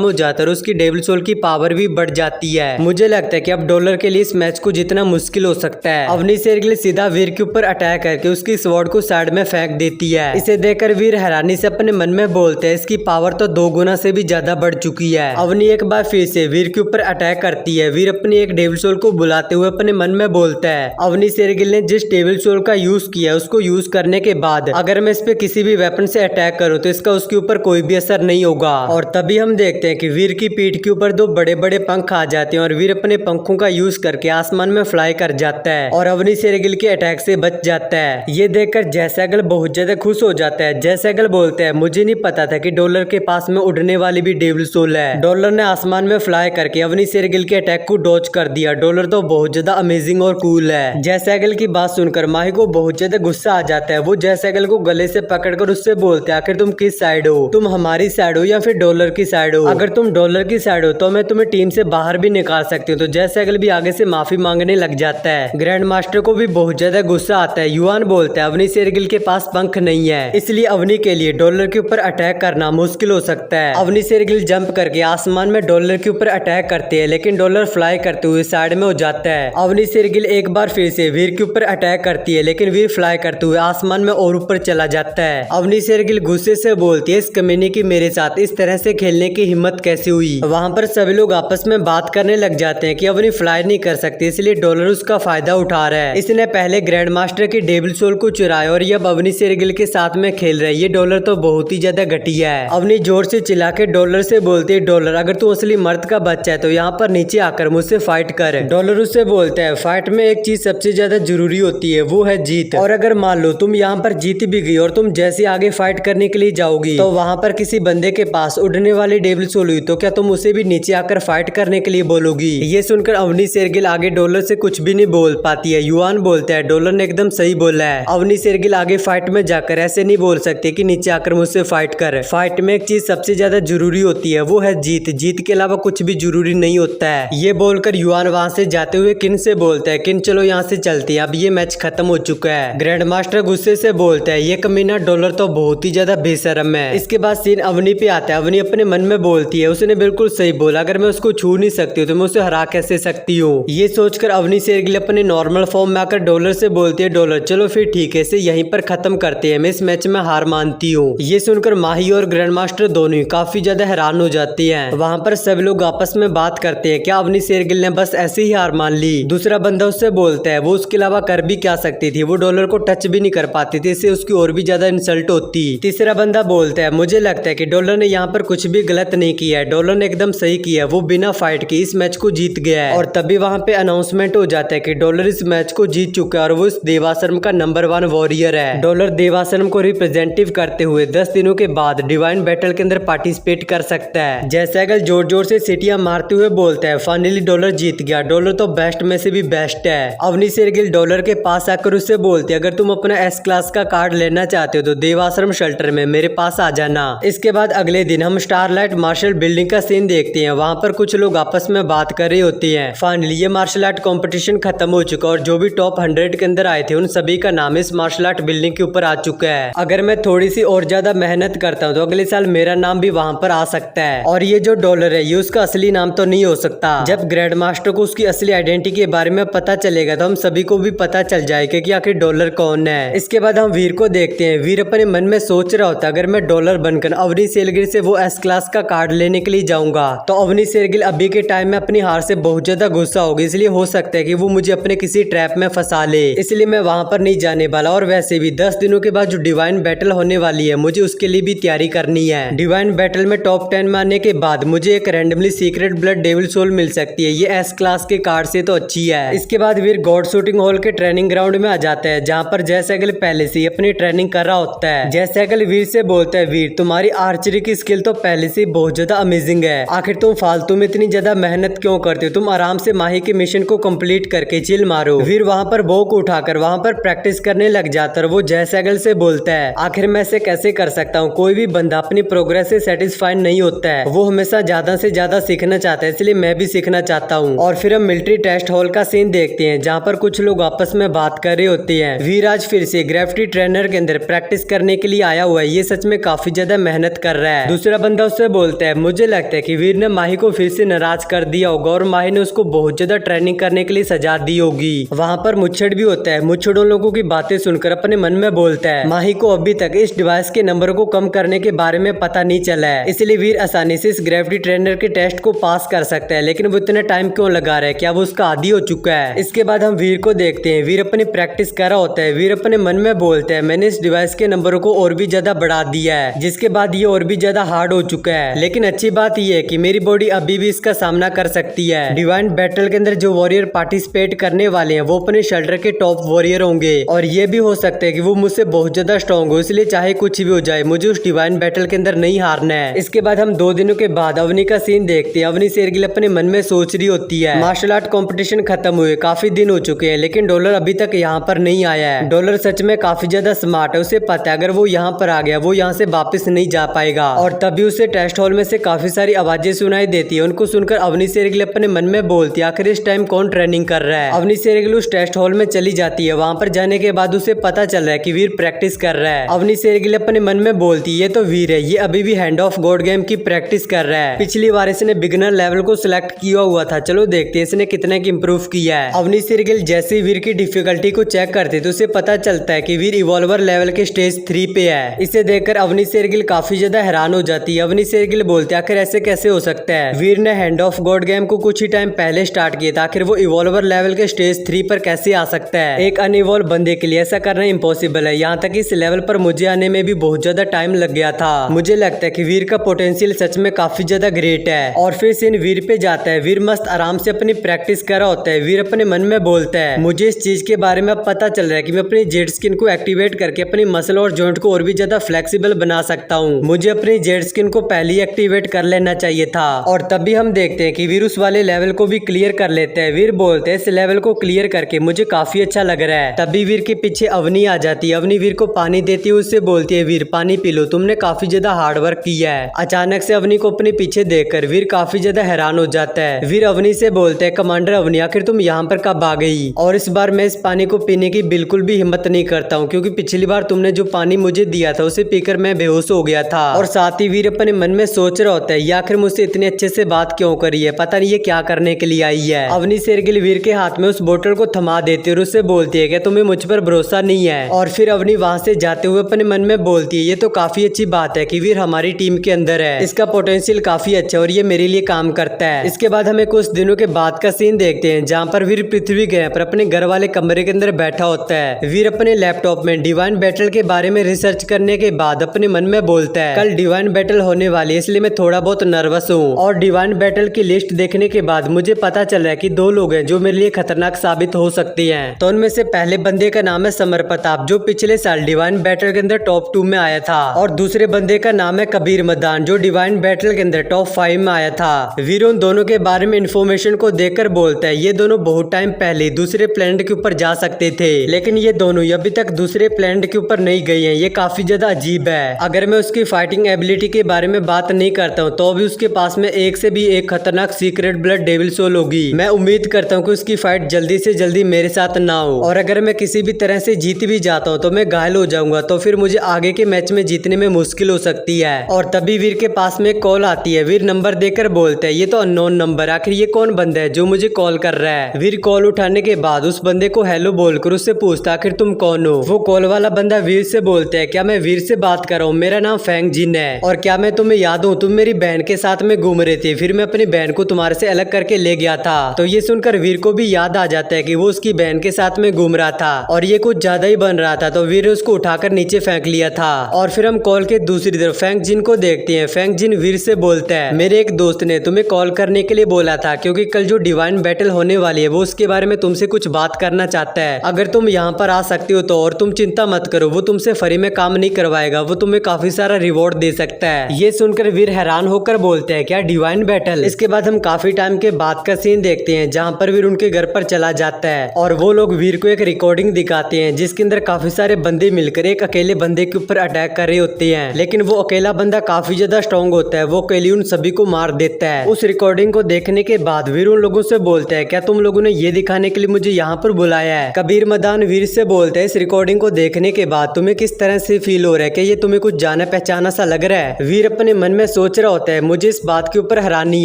हो जाता है और उसकी डेविल सोल की पावर भी बढ़ जाती है। मुझे लगता है कि अब डॉलर के लिए इस मैच को जीतना मुश्किल हो सकता है। अवनी शेरगिल सीधा वीर के ऊपर अटैक करके उसकी स्वॉर्ड को साइड में फेंक देती है। इसे देखकर वीर हैरानी से अपने मन में बोलते हैं इसकी पावर तो 2 गुना से भी ज्यादा बढ़ चुकी है। अवनी एक बार फिर से वीर के ऊपर अटैक करती है। वीर अपनी एक डेविल सोल को बुलाते हुए अपने मन में बोलता है अवनी शेरगिल ने जिस डेविल सोल का यूज किया उसको यूज करने के बाद अगर मैं इस पे किसी भी वेपन से अटैक करूं तो इसका उसके ऊपर कोई भी असर नहीं होगा। और तभी हम देखते हैं कि वीर की पीठ के ऊपर 2 बड़े बड़े पंख आ जाते हैं और वीर अपने पंखों का यूज करके आसमान में फ्लाई कर जाता है और अवनी शेरगिल के अटैक से बच जाता है। ये देखकर जैसैगल बहुत ज्यादा खुश हो जाता है। जैसैगल बोलता है मुझे नहीं पता था कि डॉलर के पास में उड़ने वाली भी डेविल सोल है। डॉलर ने आसमान में फ्लाई करके अवनी शेरगिल के अटैक को डॉज कर दिया। डॉलर तो बहुत ज्यादा अमेजिंग और कूल है। जैसैगल की बात सुनकर माही को बहुत ज्यादा गुस्सा आ जाता है। वो जैसैगल को गले से पकड़कर उससे बोलते हैं आखिर तुम किस साइड हो, तुम हमारी साइड हो या फिर डॉलर की साइड हो? अगर तुम डॉलर की साइड हो तो मैं तुम्हें टीम से बाहर भी निकाल सकती हूँ। तो जैसैगल भी आगे से माफी मांगने लग जाता है। ग्रैंड मास्टर को भी बहुत ज्यादा गुस्सा आता है। युआन बोलता है अवनी शेरगिल के पास पंख नहीं है, इसलिए अवनी के लिए डॉलर के ऊपर अटैक करना मुश्किल हो सकता है। अवनी शेरगिल जंप करके आसमान में डॉलर के ऊपर अटैक करते हैं लेकिन डॉलर फ्लाई करते हुए साइड में हो जाता है। अवनी शेरगिल एक बार फिर से वीर के ऊपर अटैक करती है लेकिन वीर फ्लाई करते हुए आसमान में और ऊपर चला जाता है। अवनी शेरगिल गुस्से से बोलती है इस कमीने की मेरे साथ इस तरह से खेलने की हिम्मत कैसे हुई? वहाँ पर सभी लोग आपस में बात करने लग जाते हैं कि अवनी फ्लाई नहीं कर सकती इसलिए डॉलर उसका फायदा उठा रहा है। इसने पहले ग्रैंड मास्टर की डेविल सोल को चुराया और ये अब अवनी शेरगिल के साथ में खेल रहा है। ये डॉलर तो बहुत ही ज्यादा घटिया है। अवनी जोर से चिल्ला के डॉलर से बोलती है डॉलर अगर तू असली मर्द का बच्चा है तो यहाँ पर नीचे आकर मुझसे फाइट कर। डॉलर उससे बोलता है फाइट में एक चीज सबसे ज्यादा जरूरी होती है वो है जीत, और अगर मान लो तुम यहाँ पर जीत भी गई और तुम जैसे आगे फाइट करने के लिए जाओगी तो वहाँ पर किसी बंदे के पास उड़ने वाली डेविल सोल हुई तो क्या तुम उसे भी नीचे आकर फाइट करने के लिए बोलोगी? ये सुनकर अवनी शेरगिल आगे डॉलर से कुछ भी नहीं बोल पाती है। युआन बोलता है डॉलर ने एकदम सही बोला है। अवनी शेरगिल आगे फाइट में जाकर ऐसे नहीं बोल सकते कि नीचे आकर मुझसे फाइट कर। फाइट में एक चीज सबसे ज्यादा जरूरी होती है वो है जीत, जीत के अलावा कुछ भी जरूरी नहीं होता है। ये बोलकर युआन वहाँ से जाते हुए किन से बोलता है किन चलो यहाँ से चलती है, अब ये मैच खत्म हो चुका है। ग्रैंड मास्टर गुस्से से बोलता है ये कमीना डॉलर तो बहुत ही ज्यादा बेशरम है। इसके बाद सीन अवनी पे आता है। अवनी अपने मन में बोलती है उसने बिल्कुल सही बोला, अगर मैं उसको छू नहीं सकती हूँ तो मैं उसे हरा कैसे सकती हूँ? ये सोचकर अवनी शेरगिल अपने नॉर्मल फॉर्म में आकर डॉलर से बोलती है डॉलर चलो फिर ठीक है इसे यहीं पर खत्म करते हैं, मैं इस मैच में हार मानती हूँ। ये सुनकर माही और ग्रैंड मास्टर दोनों ही काफी ज्यादा हैरान हो जाती है। वहाँ पर सभी लोग आपस में बात करते हैं क्या अवनी शेरगिल ने बस ऐसे ही हार मान ली? दूसरा बंदा उससे बोलता है वो उसके अलावा कर भी क्या सकती थी, वो डॉलर को टच भी नहीं कर पाती थी, इससे उसकी और भी ज्यादा इंसल्ट होती। तीसरा बंदा बोलता है मुझे लगता है कि डॉलर ने यहाँ पर कुछ भी गलत नहीं किया है, डॉलर ने एकदम सही किया, वो बिना फाइट के इस मैच को जीत गया है। और तभी वहाँ पे अनाउंसमेंट हो जाता है कि डॉलर इस मैच को जीत चुका है और वो इस देवासर्म का नंबर 1 वॉरियर है। डॉलर देवासर्म को रिप्रेजेंटेटिव करते हुए 10 दिनों के बाद डिवाइन बैटल के अंदर पार्टिसिपेट कर सकता है। जैसैगल जोर जोर से सीटियां मारते हुए बोलता है फाइनली डॉलर जीत गया, डॉलर तो बेस्ट में से भी बेस्ट है। अवनी शेरगिल डॉलर के पास आकर उससे बोलती है अगर तुम अपना एस क्लास का कार्ड लेना चाहते हो तो देवाश्रम शेल्टर में मेरे पास आ जाना। इसके बाद अगले दिन हम स्टारलाइट मार्शल बिल्डिंग का सीन देखते हैं। वहाँ पर कुछ लोग आपस में बात कर रही होती हैं। फाइनली ये मार्शल आर्ट कंपटीशन खत्म हो चुका और जो भी टॉप 100 के अंदर आए थे उन सभी का नाम इस मार्शल आर्ट बिल्डिंग के ऊपर आ चुका है। अगर मैं थोड़ी सी और ज्यादा मेहनत करता हूँ तो अगले साल मेरा नाम भी वहाँ पर आ सकता है। और ये जो डॉलर है ये उसका असली नाम तो नहीं हो सकता। जब ग्रैंड मास्टर को उसकी असली आइडेंटिटी के बारे में पता चलेगा तो हम सभी को भी पता चल जाएगा कि आखिर डॉलर कौन है। इसके बाद हम वीर को देखते हैं। वीर अपने मन में सोच रहा होता है अगर मैं डॉलर बनकर अवनी शेरगिल से वो एस क्लास का कार्ड लेने के लिए जाऊंगा तो अवनी शेरगिल अभी के टाइम में अपनी हार से बहुत ज्यादा गुस्सा होगी, इसलिए हो सकता है कि वो मुझे अपने किसी ट्रैप में फंसा ले, इसलिए मैं वहां पर नहीं जाने वाला। और वैसे भी 10 दिनों के बाद जो डिवाइन बैटल होने वाली है मुझे उसके लिए भी तैयारी करनी है। डिवाइन बैटल में टॉप 10 में आने के बाद मुझे एक randomly secret blood devil soul मिल सकती है, ये एस क्लास के कार्ड से तो अच्छी है। इसके बाद वीर गॉड शूटिंग हॉल के ट्रेनिंग ग्राउंड में आ जाता है जहाँ पर जैसैगल पहले से अपनी ट्रेनिंग कर रहा होता है। जैसैगल वीर से बोलता है वीर तुम्हारी आर्चरी की स्किल तो पहले से बहुत ज्यादा अमेजिंग है, आखिर तुम फालतू में इतनी ज्यादा मेहनत क्यों करते हो, तुम आराम से माही के मिशन को कंप्लीट करके चिल मारो। वीर वहाँ पर बो को उठाकर वहाँ पर प्रैक्टिस करने लग जाता है। वो जैसैगल से बोलता है आखिर मैं इसे कैसे कर सकता हूँ, कोई भी बंदा अपनी प्रोग्रेस से सेटिस्फाइड नहीं होता है, वो हमेशा ज्यादा से ज्यादा सीखना चाहता है, इसलिए मैं भी सीखना चाहता हूँ। और फिर हम मिलिट्री टेस्ट हॉल का सीन देखते हैं जहाँ पर कुछ लोग आपस में बात कर रहे होते हैं। वीर आज फिर से ग्रेविटी ट्रेनर के अंदर प्रैक्टिस करने के लिए आया हुआ है। ये सच में काफी ज्यादा मेहनत कर रहा है। दूसरा बंदा उससे बोलता है, मुझे लगता है कि वीर ने माही को फिर से नाराज कर दिया होगा और माही ने उसको बहुत ज्यादा ट्रेनिंग करने के लिए सजा दी होगी। वहाँ पर मुच्छड़ भी होता है। मुच्छड़ उन लोगों की बातें सुनकर अपने मन में बोलता है, माही को अभी तक इस डिवाइस के नंबर को कम करने के बारे में पता नहीं चला है, इसलिए वीर आसानी से इस ग्रेविटी ट्रेनर के टेस्ट को पास कर सकता है। लेकिन वो इतना टाइम क्यों लगा रहा है? क्या वो उसका आदी हो चुका है? इसके बाद हम वीर को देखते हैं। वीर अपनी प्रैक्टिस कर रहा होता है। वीर अपने मन में बोलता है, मैंने इस डिवाइस के नंबरों को और भी ज्यादा बढ़ा दिया है, जिसके बाद ये और भी ज्यादा हार्ड हो चुका है। लेकिन अच्छी बात यह है कि मेरी बॉडी अभी भी इसका सामना कर सकती है। डिवाइन बैटल के अंदर जो वॉरियर पार्टिसिपेट करने वाले हैं वो अपने शेल्टर के टॉप वॉरियर होंगे और ये भी हो सकता है कि वो मुझसे बहुत ज्यादा स्ट्रॉन्ग हो, इसलिए चाहे कुछ भी हो जाए मुझे उस डिवाइन बैटल के अंदर नहीं हारना है। इसके बाद हम 2 दिनों के बाद अवनी का सीन देखते हैं। अवनी शेरगिल अपने मन में सोच रही होती है, मार्शल आर्ट कंपटीशन खत्म हुए काफी दिन हो चुके हैं लेकिन डॉलर अभी तक यहाँ पर नहीं आया है। डॉलर सच में काफी ज्यादा स्मार्ट है। उसे पता है अगर वो यहाँ पर आ गया वो यहाँ से वापस नहीं जा पाएगा। और तभी उसे टेस्ट हॉल में से काफी सारी आवाजें सुनाई देती है। उनको सुनकर अवनी शेरगिल अपने मन में बोलती है, आखिर इस टाइम कौन ट्रेनिंग कर रहा है। अवनी शेरगिल उस टेस्ट हॉल में चली जाती है। वहाँ पर जाने के बाद उसे पता चल रहा है कि वीर प्रैक्टिस कर रहा है। अवनी शेरगिल अपने मन में बोलती है, ये तो वीर है, ये अभी भी हैंड ऑफ गॉड गेम की प्रैक्टिस कर रहा है। पिछली बार इसने बिगिनर लेवल को सिलेक्ट किया हुआ था, चलो देखते हैं इसने कितने की इंप्रूव किया है। अवनी शेरगिल जैसे वीर की डिफिकल्टी को चेक करते तो उसे पता चलता है कि वीर इवॉल्वर लेवल के स्टेज 3 पे है। इसे देखकर अवनी शेरगिल काफी ज्यादा हैरान हो जाती है। अवनी शेरगिल बोलते आखिर ऐसे कैसे हो सकता है? वीर ने हैंड ऑफ गॉड गेम को कुछ ही टाइम पहले स्टार्ट किया था, आखिर वो इवॉल्वर लेवल के स्टेज 3 पर कैसे आ सकता है? एक अनइवॉल्व बंदे के लिए ऐसा करना इम्पॉसिबल है। यहाँ तक इस लेवल पर मुझे आने में भी बहुत ज्यादा टाइम लग गया था। मुझे लगता है कि वीर का पोटेंशियल सच में काफी ज्यादा ग्रेट है। और फिर सीन वीर पे जाता है। वीर मस्त आराम से अपनी प्रैक्टिस कर रहा होता है। वीर अपने मन में बोलता है, मुझे इस चीज के बारे में पता चल रहा है कि मैं अपनी जेड स्किन को एक्टिवेट करके अपनी मसल और जॉइंट को और भी ज्यादा फ्लेक्सिबल बना सकता हूँ। मुझे अपनी जेड स्किन को पहले ही एक्टिवेट कर लेना चाहिए था। और तभी हम देखते हैं कि वीर उस वाले लेवल को भी क्लियर कर लेते हैं। वीर बोलते हैं, इस लेवल को क्लियर करके मुझे काफी अच्छा लग रहा है। तभी वीर के पीछे अवनी आ जाती है। अवनी वीर को पानी देती है। उससे बोलती है, वीर पानी पी लो, तुमने काफी ज्यादा हार्ड वर्क किया है। अचानक से अवनी को अपने पीछे देखकर वीर काफी ज्यादा हैरान हो जाता है। वीर अवनी से बोलते हैं, कमांडर अवनी, आखिर तुम यहाँ पर कब आ गई? और इस बार मैं इस पानी को पीने की बिल्कुल भी हिम्मत नहीं करता हूँ, क्योंकि पिछली बार तुमने जो पानी मुझे दिया था उसे पीकर मैं बेहोश हो गया था। और साथ ही वीर अपने मन में सोच रहा होता है, ये आखिर मुझसे इतने अच्छे से बात क्यों करी है, पता नहीं ये क्या करने के लिए आई है। अवनी शेरगिल वीर के हाथ में उस बोतल को थमा देती है और उससे बोलती है कि तुम्हें मुझ पर भरोसा नहीं है। और फिर अवनी वहाँ से जाते हुए अपने मन में बोलती है, ये तो काफी अच्छी बात है कि वीर हमारी टीम के अंदर है, इसका पोटेंशियल काफी अच्छा है और ये मेरे लिए काम करता है। इसके बाद हमें कुछ दिनों के बाद का सीन देखते हैं, जहाँ पर वीर पृथ्वी ग्रह पर अपने घर वाले कमरे के अंदर बैठा होता है। वीर अपने लैपटॉप में डिवाइन बैटल के बारे में रिसर्च करने के बाद अपने मन में बोलता है, कल डिवाइन बैटल होने वाली है, इसलिए मैं थोड़ा बहुत नर्वस हूँ। और डिवाइन बैटल की लिस्ट देखने के बाद मुझे पता चल रहा है कि 2 लोग हैं जो मेरे लिए खतरनाक साबित हो सकते हैं। तो उनमें से पहले बंदे का नाम है समर प्रताप, जो पिछले साल डिवाइन बैटल के अंदर टॉप 2 में आया था। और दूसरे बंदे का नाम है कबीर मदान, जो डिवाइन बैटल के अंदर टॉप 5 में आया था। वीर उन दोनों के बारे में इंफॉर्मेशन को देखकर बोलता है, ये दोनों बहुत टाइम पहले दूसरे प्लेनेट के ऊपर जा सकते थे, लेकिन ये दोनों अभी तक दूसरे प्लेनेट के ऊपर नहीं गए हैं। ये काफी ज्यादा अजीब है। अगर मैं उसकी फाइटिंग एबिलिटी के बारे में बात नहीं करता हूँ तो भी उसके पास में एक से भी एक खतरनाक सीक्रेट ब्लड डेविल सोल होगी। मैं उम्मीद करता हूँ कि उसकी फाइट जल्दी से जल्दी मेरे साथ ना हो, और अगर मैं किसी भी तरह से जीत भी जाता हूँ तो मैं घायल हो जाऊंगा, तो फिर मुझे आगे के मैच में जीतने में मुश्किल हो सकती है। और तभी वीर के पास में कॉल आती है। वीर नंबर देकर बोलता है, ये तो अननोन नंबर, आखिर ये कौन बंदा है जो मुझे कॉल कर रहा है? वीर कॉल उठाने के बाद उस बंदे को हेलो बोलकर उससे पूछता, आखिर तुम कौन हो? वो कॉल वाला बंदा वीर से बोलता है, क्या मैं वीर से बात कर रहा हूँ? मेरा नाम फेंग जिन है, और क्या मैं तुम्हें याद हूँ? तुम मेरी बहन के साथ में घूम रहे थे, फिर मैं अपनी बहन को तुम्हारे से अलग करके ले गया था। तो ये सुनकर वीर को भी याद आ जाता है कि वो उसकी बहन के साथ में घूम रहा था और ये कुछ ज्यादा ही बन रहा था, तो वीर ने उसको उठाकर नीचे फेंक लिया था। और फिर हम कॉल के दूसरी तरफ फेंग जिन को देखते हैं। फेंग जिन वीर से बोलता है, मेरे एक दोस्त ने तुम्हें कॉल करने के लिए बोला था, क्योंकि कल जो डिवाइन बैटल होने वाली है वो उसके बारे में तुमसे कुछ बात करना चाहता है। अगर तुम यहाँ पर आ सकती हो तो, और तुम चिंता मत करो, वो तुमसे फ्री में काम नहीं करवाएगा, वो तुम्हें काफी सारा रिवॉर्ड दे सकता है। ये सुनकर वीर हैरान होकर बोलते हैं, क्या डिवाइन बैटल? इसके बाद हम काफी टाइम के बाद का सीन देखते हैं, जहाँ पर वीर उनके घर पर चला जाता है और वो लोग वीर को एक रिकॉर्डिंग दिखाते हैं जिसके अंदर काफी सारे बंदे मिलकर एक अकेले बंदे के ऊपर अटैक कर रहे होते हैं, लेकिन वो अकेला बंदा काफी ज्यादा स्ट्रॉन्ग होता है, वो अकेले उन सभी को मार देता है। उस रिकॉर्डिंग को देखने के बाद वीर उन लोगों से बोलता है, क्या तुम लोगों ने ये दिखाने के लिए मुझे यहाँ पर बुलाया है। कबीर मदान वीर से बोलते हैं, इस रिकॉर्डिंग को देखने के बाद तुम्हें किस तरह से फील हो रहा है? कि ये तुम्हें कुछ जाना पहचाना सा लग रहा है? वीर अपने मन में सोच रहा होता है, मुझे इस बात के ऊपर हैरानी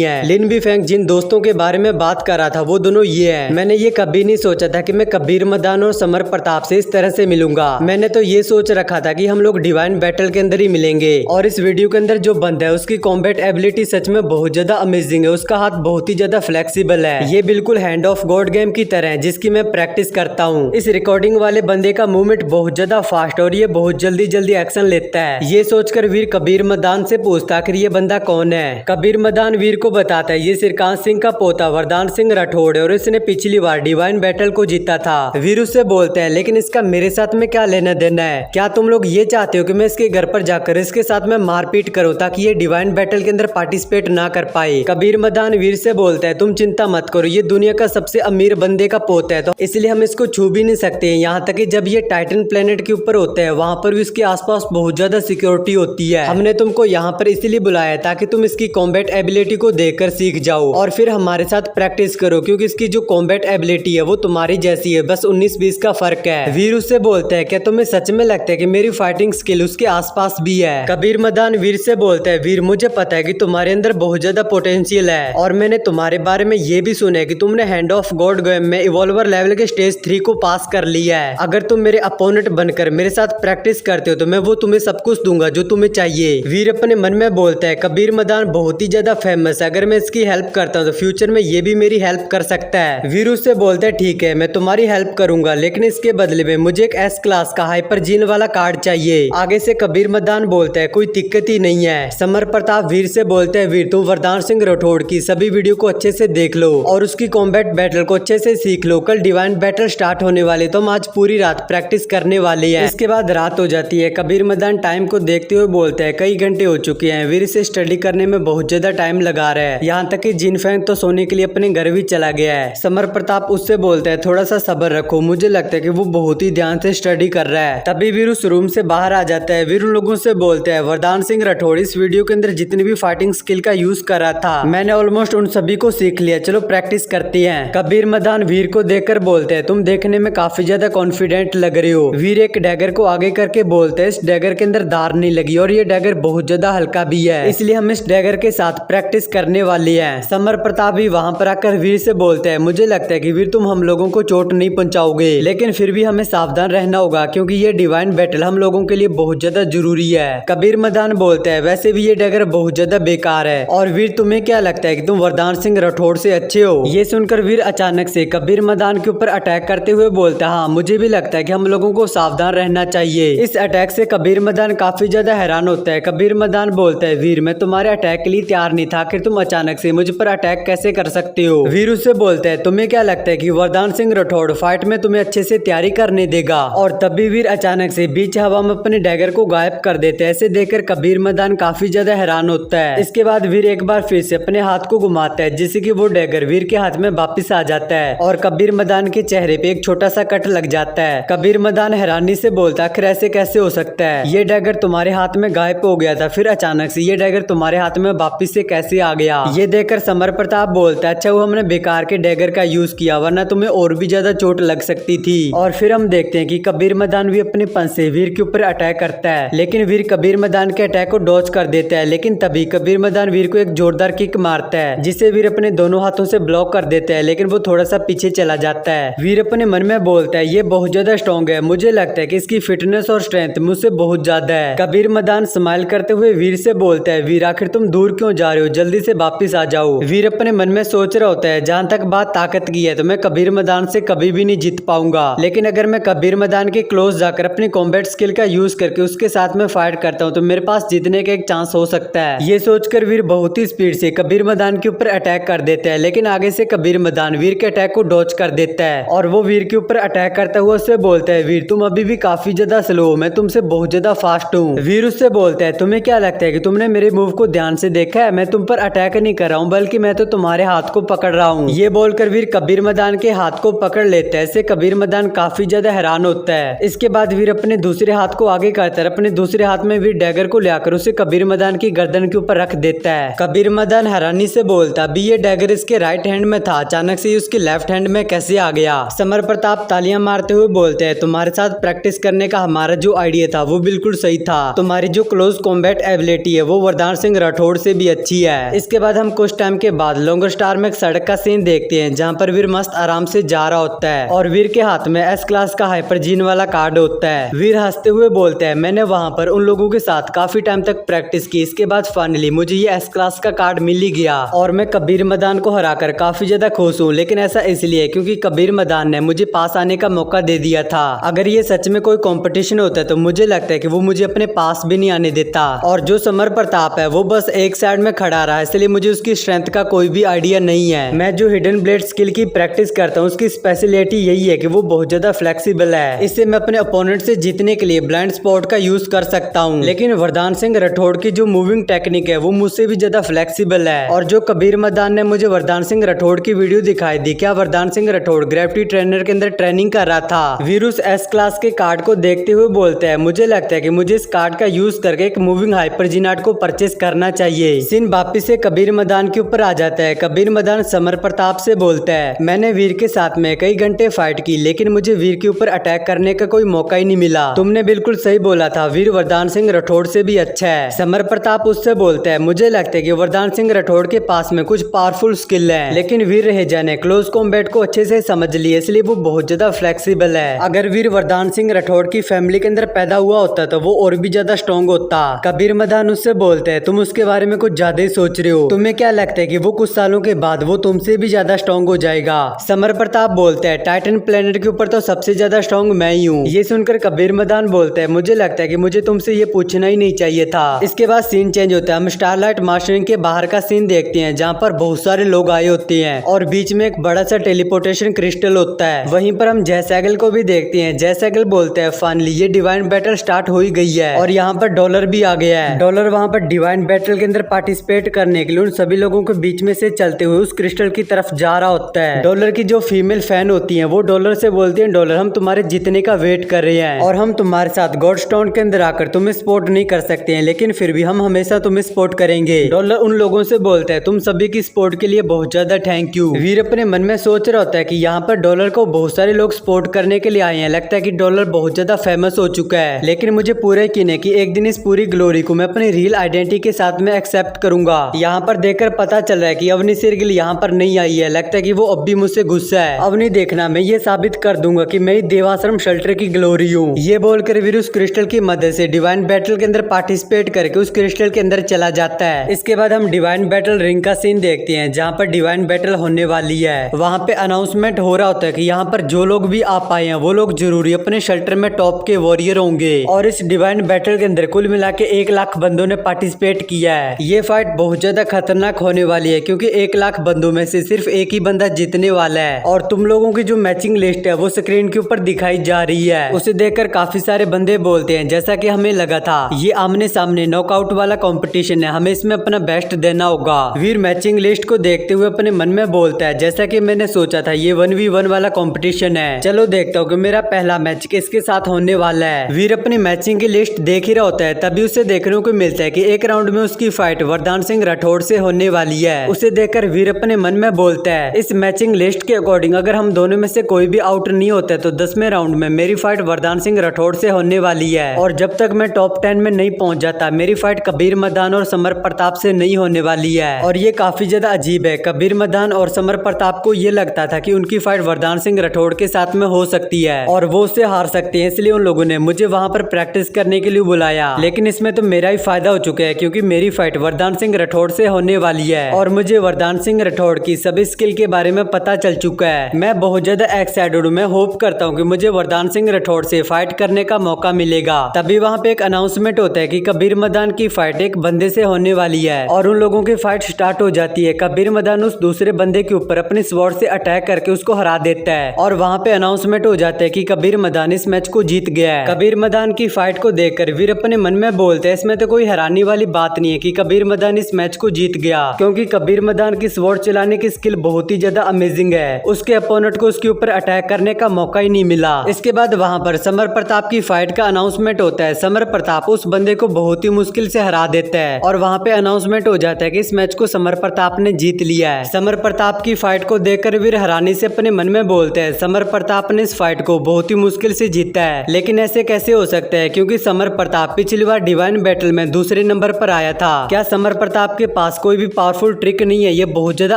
है, लिन बीफेंग जिन दोस्तों के बारे में बात कर रहा था वो दोनों ये है। मैंने ये कभी नहीं सोचा था कि मैं कबीर मदान और समर प्रताप से इस तरह से मिलूंगा। मैंने तो ये सोच रखा था कि हम लोग डिवाइन बैटल के अंदर ही मिलेंगे। और इस वीडियो के अंदर जो बंदा है उसकी कॉम्बैट एबिलिटी सच में बहुत ज्यादा अमेजिंग है। उसका हाथ बहुत ही ज्यादा फ्लेक्सिबल है। ये बिल्कुल हैंड ऑफ गॉड गेम की तरह है जिसकी मैं प्रैक्टिस करता हूँ। इस रिकॉर्डिंग वाले बंदे का मूवमेंट बहुत ज्यादा फास्ट और ये बहुत जल्दी जल्दी एक्शन लेता है। ये सोचकर वीर कबीर मदान से पूछता आखिर ये बंदा कौन है। कबीर मदान वीर को बताता है, ये सिरकांत सिंह का पोता वरदान सिंह राठौड़ है और इसने पिछली बार डिवाइन बैटल को जीता था। वीर उससे बोलते हैं, लेकिन इसका मेरे साथ में क्या लेना देना है? क्या तुम लोग ये चाहते हो कि मैं इसके घर पर जाकर इसके साथ में मारपीट करूं ताकि ये डिवाइन बैटल के अंदर पार्टिसिपेट ना कर पाए? कबीर मदान वीर से बोलता है, तुम चिंता मत करो, ये दुनिया का सबसे अमीर बंदे का पोता है तो इसलिए हम इसको छू भी नहीं सकते। यहाँ तक कि जब ये टाइटन प्लेनेट के ऊपर होता है वहाँ पर भी इसके आसपास बहुत ज्यादा सिक्योरिटी होती है। हमने तुमको यहाँ पर इसलिए बुलाया है ताकि तुम इसकी कॉम्बैट एबिलिटी को देखकर सीख जाओ और फिर हमारे साथ प्रैक्टिस करो, क्योंकि इसकी जो कॉम्बैट एबिलिटी है वो तुम्हारी जैसी है, बस 19-20 का फर्क है। वीर उससे बोलता है, क्या तुम्हें सच में लगता है कि मेरी फाइटिंग स्किल उसके आसपास भी है? कबीर मदान वीर से बोलता है, वीर मुझे पता है कि तुम्हारे अंदर बहुत ज्यादा पोटेंशियल है और मैंने तुम्हारे बारे में ये भी सुना है कि तुमने हैंड ऑफ गॉड गेम में इवॉल्वर लेवल के स्टेज 3 को पास कर लिया है। अगर तुम मेरे अपोनेंट बनकर मेरे साथ प्रैक्टिस करते हो तो मैं वो तुम्हें सब कुछ दूंगा जो तुम्हें चाहिए। वीर अपने मन में बोलता है, कबीर मदान बहुत ही ज्यादा फेमस है, अगर मैं इसकी हेल्प करता हूँ तो फ्यूचर में ये भी मेरी हेल्प कर सकता है। वीर उससे बोलता है, ठीक है मैं तुम्हारी हेल्प करूंगा, लेकिन इसके बदले में मुझे एक एस क्लास का हाइपर जीन वाला कार्ड चाहिए। आगे से कबीर मदान बोलता है, कोई दिक्कत ही नहीं है। समर प्रताप वीर से बोलता है, वीर तुम वरदान सिंह राठौड़ की सभी वीडियो को अच्छे से देख लो और उसकी कॉम्बैट बैटल को अच्छे से सीख लो। कल डिवाइन बैटल स्टार्ट होने वाले तो हम आज पूरी रात प्रैक्टिस करने वाले हैं। इसके बाद रात हो जाती है। कबीर मदान टाइम को देखते हुए बोलता है, कई घंटे हो चुके हैं, वीर से स्टडी करने में बहुत ज्यादा टाइम लगा रहा है, यहाँ तक कि जिनफेंग तो सोने के लिए अपने घर भी चला गया है। समर प्रताप उससे बोलता है, थोड़ा सा सब्र रखो, मुझे लगता है कि वो बहुत ही ध्यान से स्टडी कर रहा है। तभी वीर उस रूम से बाहर आ जाता है। वीर उन लोगों से बोलता है, वरदान सिंह राठौड़ इस वीडियो के अंदर जितनी भी फाइटिंग स्किल का यूज कर रहा था मैंने ऑलमोस्ट उन सभी को सीख लिया, चलो प्रैक्टिस करते हैं। कबीर मदान वीर को देखकर बोलते हैं, तुम देखने में काफी ज्यादा कॉन्फिडेंट लग रहे हो। वीर एक डैगर को आगे करके बोलते हैं, इस डैगर के अंदर धार नहीं लगी और ये डैगर बहुत ज्यादा हल्का भी है, इसलिए हम इस डैगर के साथ प्रैक्टिस करने वाले हैं। समर प्रताप भी वहाँ पर आकर वीर से बोलते हैं, मुझे लगता है कि वीर तुम हम लोगों को चोट नहीं पहुंचाओगे, लेकिन फिर भी हमें सावधान रहना होगा क्योंकि ये डिवाइन बैटल हम लोगों के लिए बहुत ज्यादा जरूरी है। कबीर मदान बोलते हैं, वैसे भी ये डैगर बहुत ज्यादा बेकार है और वीर तुम्हें क्या लगता है कि तुम वरदान सिंह राठौड़ से अच्छे हो? ये सुनकर वीर अचानक से कबीर मदान के ऊपर अटैक करते हुए बोलता है, हाँ मुझे भी लगता है कि हम लोगों को सावधान रहना चाहिए। इस अटैक से कबीर मदान काफी ज्यादा हैरान होता है। कबीर मदान बोलता है, वीर मैं तुम्हारे अटैक के लिए तैयार नहीं था, आखिर तुम अचानक से मुझ पर अटैक कैसे कर सकते हो? वीर उससे बोलता है, तुम्हें क्या लगता है कि वरदान सिंह राठौड़ फाइट में तुम्हें अच्छे से तैयारी करने देगा? और तभी वीर अचानक से बीच हवा में अपने डैगर को गायब कर देते हैं। ऐसे देखकर कबीर मदान काफी ज्यादा हैरान होता है। इसके बाद वीर एक बार फिर से अपने हाथ को घुमाता है जिससे कि वो डैगर वीर के हाथ में वापिस आ जाता है और कबीर मदान के चेहरे पे एक छोटा सा कट लग जाता है। कबीर मदान हैरानी से बोलता है, आखिर ऐसे कैसे हो सकता है? ये डैगर तुम्हारे हाथ में गायब हो गया था, फिर अचानक से ये डैगर तुम्हारे हाथ में वापिस से कैसे आ गया? ये देखकर समर प्रताप बोलता है, अच्छा वो हमने बेकार के डैगर का यूज किया, वरना तुम्हें और भी ज्यादा चोट लग सकती थी। और फिर हम देखते हैं कि कबीर मदान भी अपने पंच से वीर के ऊपर अटैक करता है, लेकिन वीर कबीर मदान के अटैक को डॉज कर देता है। लेकिन तभी कबीर मदान वीर को एक जोरदार किक मारता है जिसे वीर अपने दोनों हाथों से ब्लॉक कर देता है, लेकिन वो थोड़ा सा पीछे चला जाता है। वीर अपने मन में बोलता है, ये बहुत ज्यादा स्ट्रॉन्ग है, मुझे लगता है कि इसकी फिटनेस और स्ट्रेंथ मुझसे बहुत ज्यादा है। कबीर मदान स्माइल करते हुए वीर से बोलता है, वीर आखिर तुम दूर क्यों जा रहे हो, जल्दी से वापिस आ जाओ। वीर अपने मन में सोच रहा होता है, जहाँ तक बात ताकत की है तो मैं कबीर मदान से कभी भी नहीं जीत पाऊंगा, लेकिन अगर मैं कबीर मदान के क्लोज जाकर अपनी कॉम्बैट स्किल का यूज करके उसके साथ में फाइट करता हूँ तो मेरे पास जीतने का एक चांस हो सकता है। ये सोचकर वीर बहुत ही स्पीड से कबीर मदान के ऊपर अटैक कर देता है, लेकिन आगे से कबीर मदान वीर के अटैक को डॉज कर देता है और वो वीर के ऊपर अटैक करता हुआ उससे बोलता है, वीर तुम अभी भी काफी ज्यादा स्लो हो, मैं तुमसे बहुत ज्यादा फास्ट हूँ। वीर उससे बोलता है, तुम्हें क्या लगता है कि तुमने मेरे मूव को ध्यान से देखा है? मैं तुम पर अटैक नहीं कर रहा हूँ, बल्कि मैं तो तुम्हारे हाथ को पकड़ रहा हूँ। ये बोलकर वीर कबीर मदान के हाथ को पकड़ लेता है। इससे कबीर मदान काफी ज्यादा हैरान होता है। इसके बाद वीर अपने दूसरे हाथ को आगे करता है, अपने दूसरे हाथ में वीर डैगर को लेकर उसे कबीर मदान की गर्दन के ऊपर रख देता है। कबीर मदान हैरानी से बोलता, अभी ये डैगर इसके राइट हैंड में था, अचानक से उसके लेफ्ट हैंड में कैसे आ गया। समर प्रताप तालियां मारते हुए बोलते हैं, तुम्हारे साथ प्रैक्टिस करने का हमारा जो आइडिया था वो बिल्कुल सही था। तुम्हारी जो क्लोज कॉम्बैट एबिलिटी है वो वरदान सिंह राठौड़ से भी अच्छी है। इसके बाद हम कुछ टाइम के बाद लॉन्गर स्टार में एक सड़क का सीन देखते हैं जहाँ पर वीर मस्त आराम से जा रहा होता है और वीर के हाथ में एस क्लास का हाइपरजीन वाला कार्ड होता है। वीर हंसते हुए बोलते हैं, मैंने वहाँ पर उन लोगों के साथ काफी टाइम तक प्रैक्टिस की, इसके बाद फाइनली मुझे ये एस क्लास का कार्ड मिल ही गया और मैं कबीर मदान को हराकर काफी ज्यादा खुश हूँ। लेकिन ऐसा इसलिए क्योंकि कबीर मदान ने मुझे पास आने का मौका दे दिया था। अगर ये सच में कोई कंपटीशन होता है तो मुझे लगता है कि वो मुझे अपने पास भी नहीं आने देता। और जो समर प्रताप है वो बस एक साइड में खड़ा रहा है, इसलिए मुझे उसकी स्ट्रेंथ का कोई भी आइडिया नहीं है। मैं जो हिडन ब्लेड स्किल की प्रैक्टिस करता हूँ उसकी स्पेशलिटी यही है कि वो बहुत ज्यादा फ्लेक्सिबल है। इससे मैं अपने अपोनेंट से जीतने के लिए ब्लाइंड स्पॉट का यूज कर सकता हूँ। लेकिन वरदान सिंह राठौड़ की जो मूविंग टेक्निक है वो मुझसे भी ज्यादा फ्लेक्सिबल है। और जो कबीर मदान ने मुझे वरदान सिंह राठौड़ की वीडियो दिखाई दी, क्या वरदान सिंह राठौड़ ग्रेविटी ट्रेनर के अंदर ट्रेनिंग कर रहा था। वीर उस एस क्लास के कार्ड को देखते हुए बोलते हैं, मुझे लगता है कि मुझे इस कार्ड का यूज करके एक मूविंग हाइपरजीनाट को परचेस करना चाहिए। सीन वापिस से कबीर मदान के ऊपर आ जाता है। कबीर मदान समर प्रताप से बोलता है, मैंने वीर के साथ में कई घंटे फाइट की लेकिन मुझे वीर के ऊपर अटैक करने का कोई मौका ही नहीं मिला। तुमने बिल्कुल सही बोला था, वीर वरदान सिंह राठौड़ से भी अच्छा है। समर प्रताप उससे बोलता है, मुझे लगता है कि वरदान सिंह राठौड़ के पास में कुछ पावरफुल स्किल है लेकिन वीर रहेजा ने क्लोज कॉम्बैट को अच्छे से समझ लिया, इसलिए वो बहुत ज्यादा फ्लेक्सिबल है। अगर वीर वरदान सिंह राठौड़ की फैमिली के अंदर पैदा हुआ होता तो वो और भी ज्यादा स्ट्रॉन्ग होता। कबीर मदान उससे बोलते हैं, तुम उसके बारे में कुछ ज्यादा ही सोच रहे हो, तुम्हें क्या लगता है कि वो कुछ सालों के बाद वो तुमसे भी ज्यादा स्ट्रॉन्ग हो जाएगा। समर प्रताप बोलते हैं, टाइटन प्लेनेट के ऊपर तो सबसे ज्यादा स्ट्रॉन्ग मैं ही हूँ। ये सुनकर कबीर मदान बोलते हैं, मुझे लगता है कि मुझे तुमसे ये पूछना ही नहीं चाहिए था। इसके बाद सीन चेंज होता है, हम स्टारलाइट मास्टरिंग के बाहर का सीन देखते हैं जहाँ पर बहुत सारे लोग आए होते हैं और बीच में एक बड़ा सा टेलीपोर्टेशन क्रिस्टल होता है। वहीं पर हम जयसैगल को भी देखते हैं। जयसैगल बोलते हैं, फाइनली ये डिवाइन बैटल स्टार्ट हो ही गई है और यहाँ पर डॉलर भी आ गया है। डॉलर वहाँ पर डिवाइन बैटल के अंदर पार्टिसिपेट करने के लिए उन सभी लोगों के बीच में से चलते हुए उस क्रिस्टल की तरफ जा रहा होता है। डॉलर की जो फीमेल फैन होती है वो डॉलर से बोलती है, डॉलर हम तुम्हारे जीतने का वेट कर रहे हैं और हम तुम्हारे साथ गॉड स्टोन के अंदर आकर तुम्हें सपोर्ट नहीं कर सकते हैं, लेकिन फिर भी हम हमेशा तुम्हें सपोर्ट करेंगे। डॉलर उन लोगों से बोलता है, तुम सभी की सपोर्ट के लिए बहुत ज्यादा थैंक यू। वीर अपने मन में सोच रहा होता है कि यहाँ पर डॉलर को बहुत सारे लोग सपोर्ट करने के लिए आए हैं, लगता है कि डॉलर बहुत ज्यादा फेमस हो चुका है। लेकिन मुझे पूरा यकीन है कि एक दिन इस पूरी ग्लोरी को मैं अपनी रियल आइडेंटिटी के साथ में एक्सेप्ट करूंगा। यहाँ पर देखकर पता चल रहा है कि अवनी सिरगिल यहाँ पर नहीं आई है, लगता है कि वो अब भी मुझसे गुस्सा है। अवनी देखना, मैं ये साबित कर दूंगा कि मैं देवाश्रम शेल्टर की ग्लोरी हूँ। ये बोलकर वीर उस क्रिस्टल की मदद से डिवाइन बैटल के अंदर पार्टिसिपेट करके उस क्रिस्टल के अंदर चला जाता है। इसके बाद हम डिवाइन बैटल रिंग का सीन देखते हैं जहाँ पर डिवाइन बैटल होने वाली है। वहाँ पे अनाउंसमेंट हो रहा होता है कि यहाँ पर जो लोग भी आ पाए हैं वो लोग जरूरी अपने शेल्टर में टॉप के वॉरियर होंगे। और इस डिवाइन बैटल के अंदर कुल मिला के 1 लाख बंदों ने पार्टिसिपेट किया है। ये फाइट बहुत ज्यादा खतरनाक होने वाली है क्योंकि 1 लाख बंदों में से सिर्फ एक ही बंदा जीतने वाला है। और तुम लोगों की जो मैचिंग लिस्ट है वो स्क्रीन के ऊपर दिखाई जा रही है। उसे देखकर काफी सारे बंदे बोलते हैं, जैसा कि हमें लगा था ये आमने सामने नॉकआउट वाला कंपटीशन है, हमें इसमें अपना बेस्ट देना होगा। वीर मैचिंग लिस्ट को देखते हुए अपने मन में बोलता है, जैसा कि मैंने सोचा था ये 1v1 वाला कंपटीशन है, चलो देखता हूँ कि मेरा पहला मैच किसके साथ होने वाला है। वीर अपनी मैचिंग की लिस्ट देख ही रहा होता है, तभी उसे देखने को मिलता है कि एक राउंड में उसकी फाइट वरदान सिंह राठौड़ से होने वाली है। उसे देखकर वीर अपने मन में बोलता है, इस मैचिंग लिस्ट के अकॉर्डिंग अगर हम दोनों में से कोई भी आउट नहीं होता तो 10वें राउंड में मेरी फाइट वरदान सिंह राठौड़ से होने वाली है। और जब तक मैं टॉप 10 में नहीं पहुंच जाता मेरी फाइट कबीर मदान और समर प्रताप से नहीं होने वाली है। और ये काफी ज्यादा अजीब है, कबीर मदान और समर प्रताप को ये लगता था कि उनकी फाइट वरदान सिंह राठौड़ के साथ में हो सकती है और वो उससे हार सकते हैं, इसलिए उन लोगों ने मुझे वहां पर प्रैक्टिस करने के लिए बुलाया। लेकिन इसमें तो मेरा ही फायदा हो चुका है क्योंकि मेरी फाइट वरदान सिंह राठौड़ से होने वाली है और मुझे वरदान सिंह राठौड़ की सभी स्किल के बारे में पता चल चुका है। मैं बहुत ज्यादा एक्साइटेड हूँ, मैं होप करता हूँ कि मुझे वरदान सिंह राठौड़ से फाइट करने का मौका मिलेगा। तभी वहाँ पे एक अनाउंसमेंट होता है कि कबीर मदान की फाइट एक बंदे से होने वाली है और उन लोगों की फाइट स्टार्ट हो जाती है। कबीर मदान उस दूसरे बंदे के ऊपर अपने स्वॉर्ड से अटैक करके उसको हरा देता है और वहाँ पे अनाउंसमेंट हो जाता है कि कबीर मदान इस मैच को जीत गया है। कबीर मदान की फाइट को देखकर वीर अपने मन में बोलते हैं, इसमें तो कोई हैरानी वाली बात नहीं है कि कबीर मदान इस मैच को जीत गया क्योंकि कबीर मदान की स्वॉर्ड चलाने की स्किल बहुत ही ज्यादा अमेजिंग है। उसके अपोनेंट को उसके ऊपर अटैक करने का मौका ही नहीं मिला। इसके बाद वहाँ पर समर प्रताप की फाइट का अनाउंसमेंट होता है। समर प्रताप उस बंदे को बहुत ही मुश्किल से हरा देता है और वहाँ पे अनाउंसमेंट हो जाता है कि इस मैच को समर प्रताप ने जीत लिया है। समर प्रताप की फाइट को देखकर वीर हैरानी से अपने मन में बोलते हैं समर प्रताप ने इस फाइट को बहुत ही मुश्किल से जीता है, लेकिन ऐसे कैसे हो सकता है क्योंकि समर प्रताप पिछली बार डिवाइन बैटल में दूसरे नंबर पर आया था। क्या समर प्रताप के पास कोई भी पावरफुल ट्रिक नहीं है? ये बहुत ज्यादा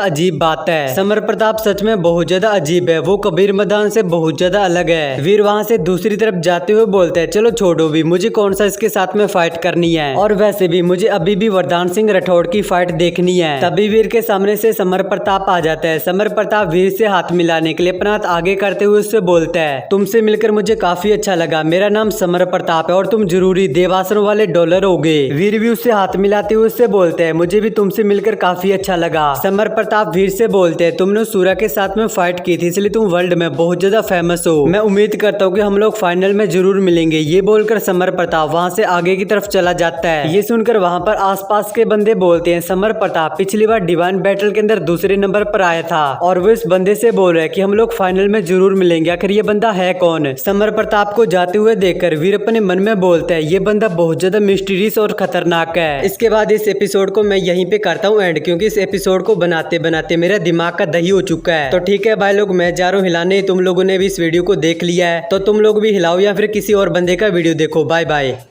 अजीब बात है। समर प्रताप सच में बहुत ज्यादा अजीब है, वो कबीर मैदान से बहुत ज्यादा अलग है। वीर वहाँ से दूसरी तरफ जाते हुए बोलते हैं चलो छोड़ो भी, मुझे कौन सा इसके साथ में फाइट करनी है, और वैसे भी मुझे अभी भी वरदान सिंह राठौड़ की फाइट देखनी है। तभी वीर के सामने से समर प्रताप आ जाता है। समर प्रताप वीर से हाथ मिलाने के लिए अपना हाथ आगे करते हुए उससे बोलता है तुमसे मिलकर मुझे काफी अच्छा लगा, मेरा नाम समर प्रताप है और तुम जरूरी देवासुरों वाले डॉलर होगे। वीर भी उससे हाथ मिलाते हुए उससे बोलते हैं मुझे भी तुमसे मिलकर काफी अच्छा लगा। समर प्रताप वीर से बोलते हैं तुमने सूर्या के साथ में फाइट की थी इसलिए तुम वर्ल्ड में बहुत ज्यादा फेमस हो, मैं उम्मीद करता हूँ कि हम लोग फाइनल में जरूर मिलेंगे। ये बोलकर समर प्रताप वहाँ से आगे की तरफ चला जाता है। ये सुनकर वहाँ पर आसपास के बंदे बोलते हैं समर प्रताप पिछली बार डिवाइन बैटल के अंदर दूसरे नंबर पर आया था और वो इस बंदे से बोल रहे हैं कि हम लोग फाइनल में जरूर मिलेंगे, आखिर ये बंदा है कौन? समर प्रताप को जाते हुए देखकर वीर अपने मन में बोलता है ये बंदा बहुत ज्यादा मिस्टीरियस और खतरनाक है। इसके बाद इस एपिसोड को मैं यहीं पे करता हूँ एंड, क्योंकि इस एपिसोड को बनाते बनाते मेरा दिमाग का दही हो चुका है। तो ठीक है भाई लोग, मैं जा रहा हूँ हिलाने, तुम लोगों ने भी इस वीडियो को देख लिया है तो तुम लोग भी हिलाओ या फिर किसी और बंदे का वीडियो देखो। Bye bye.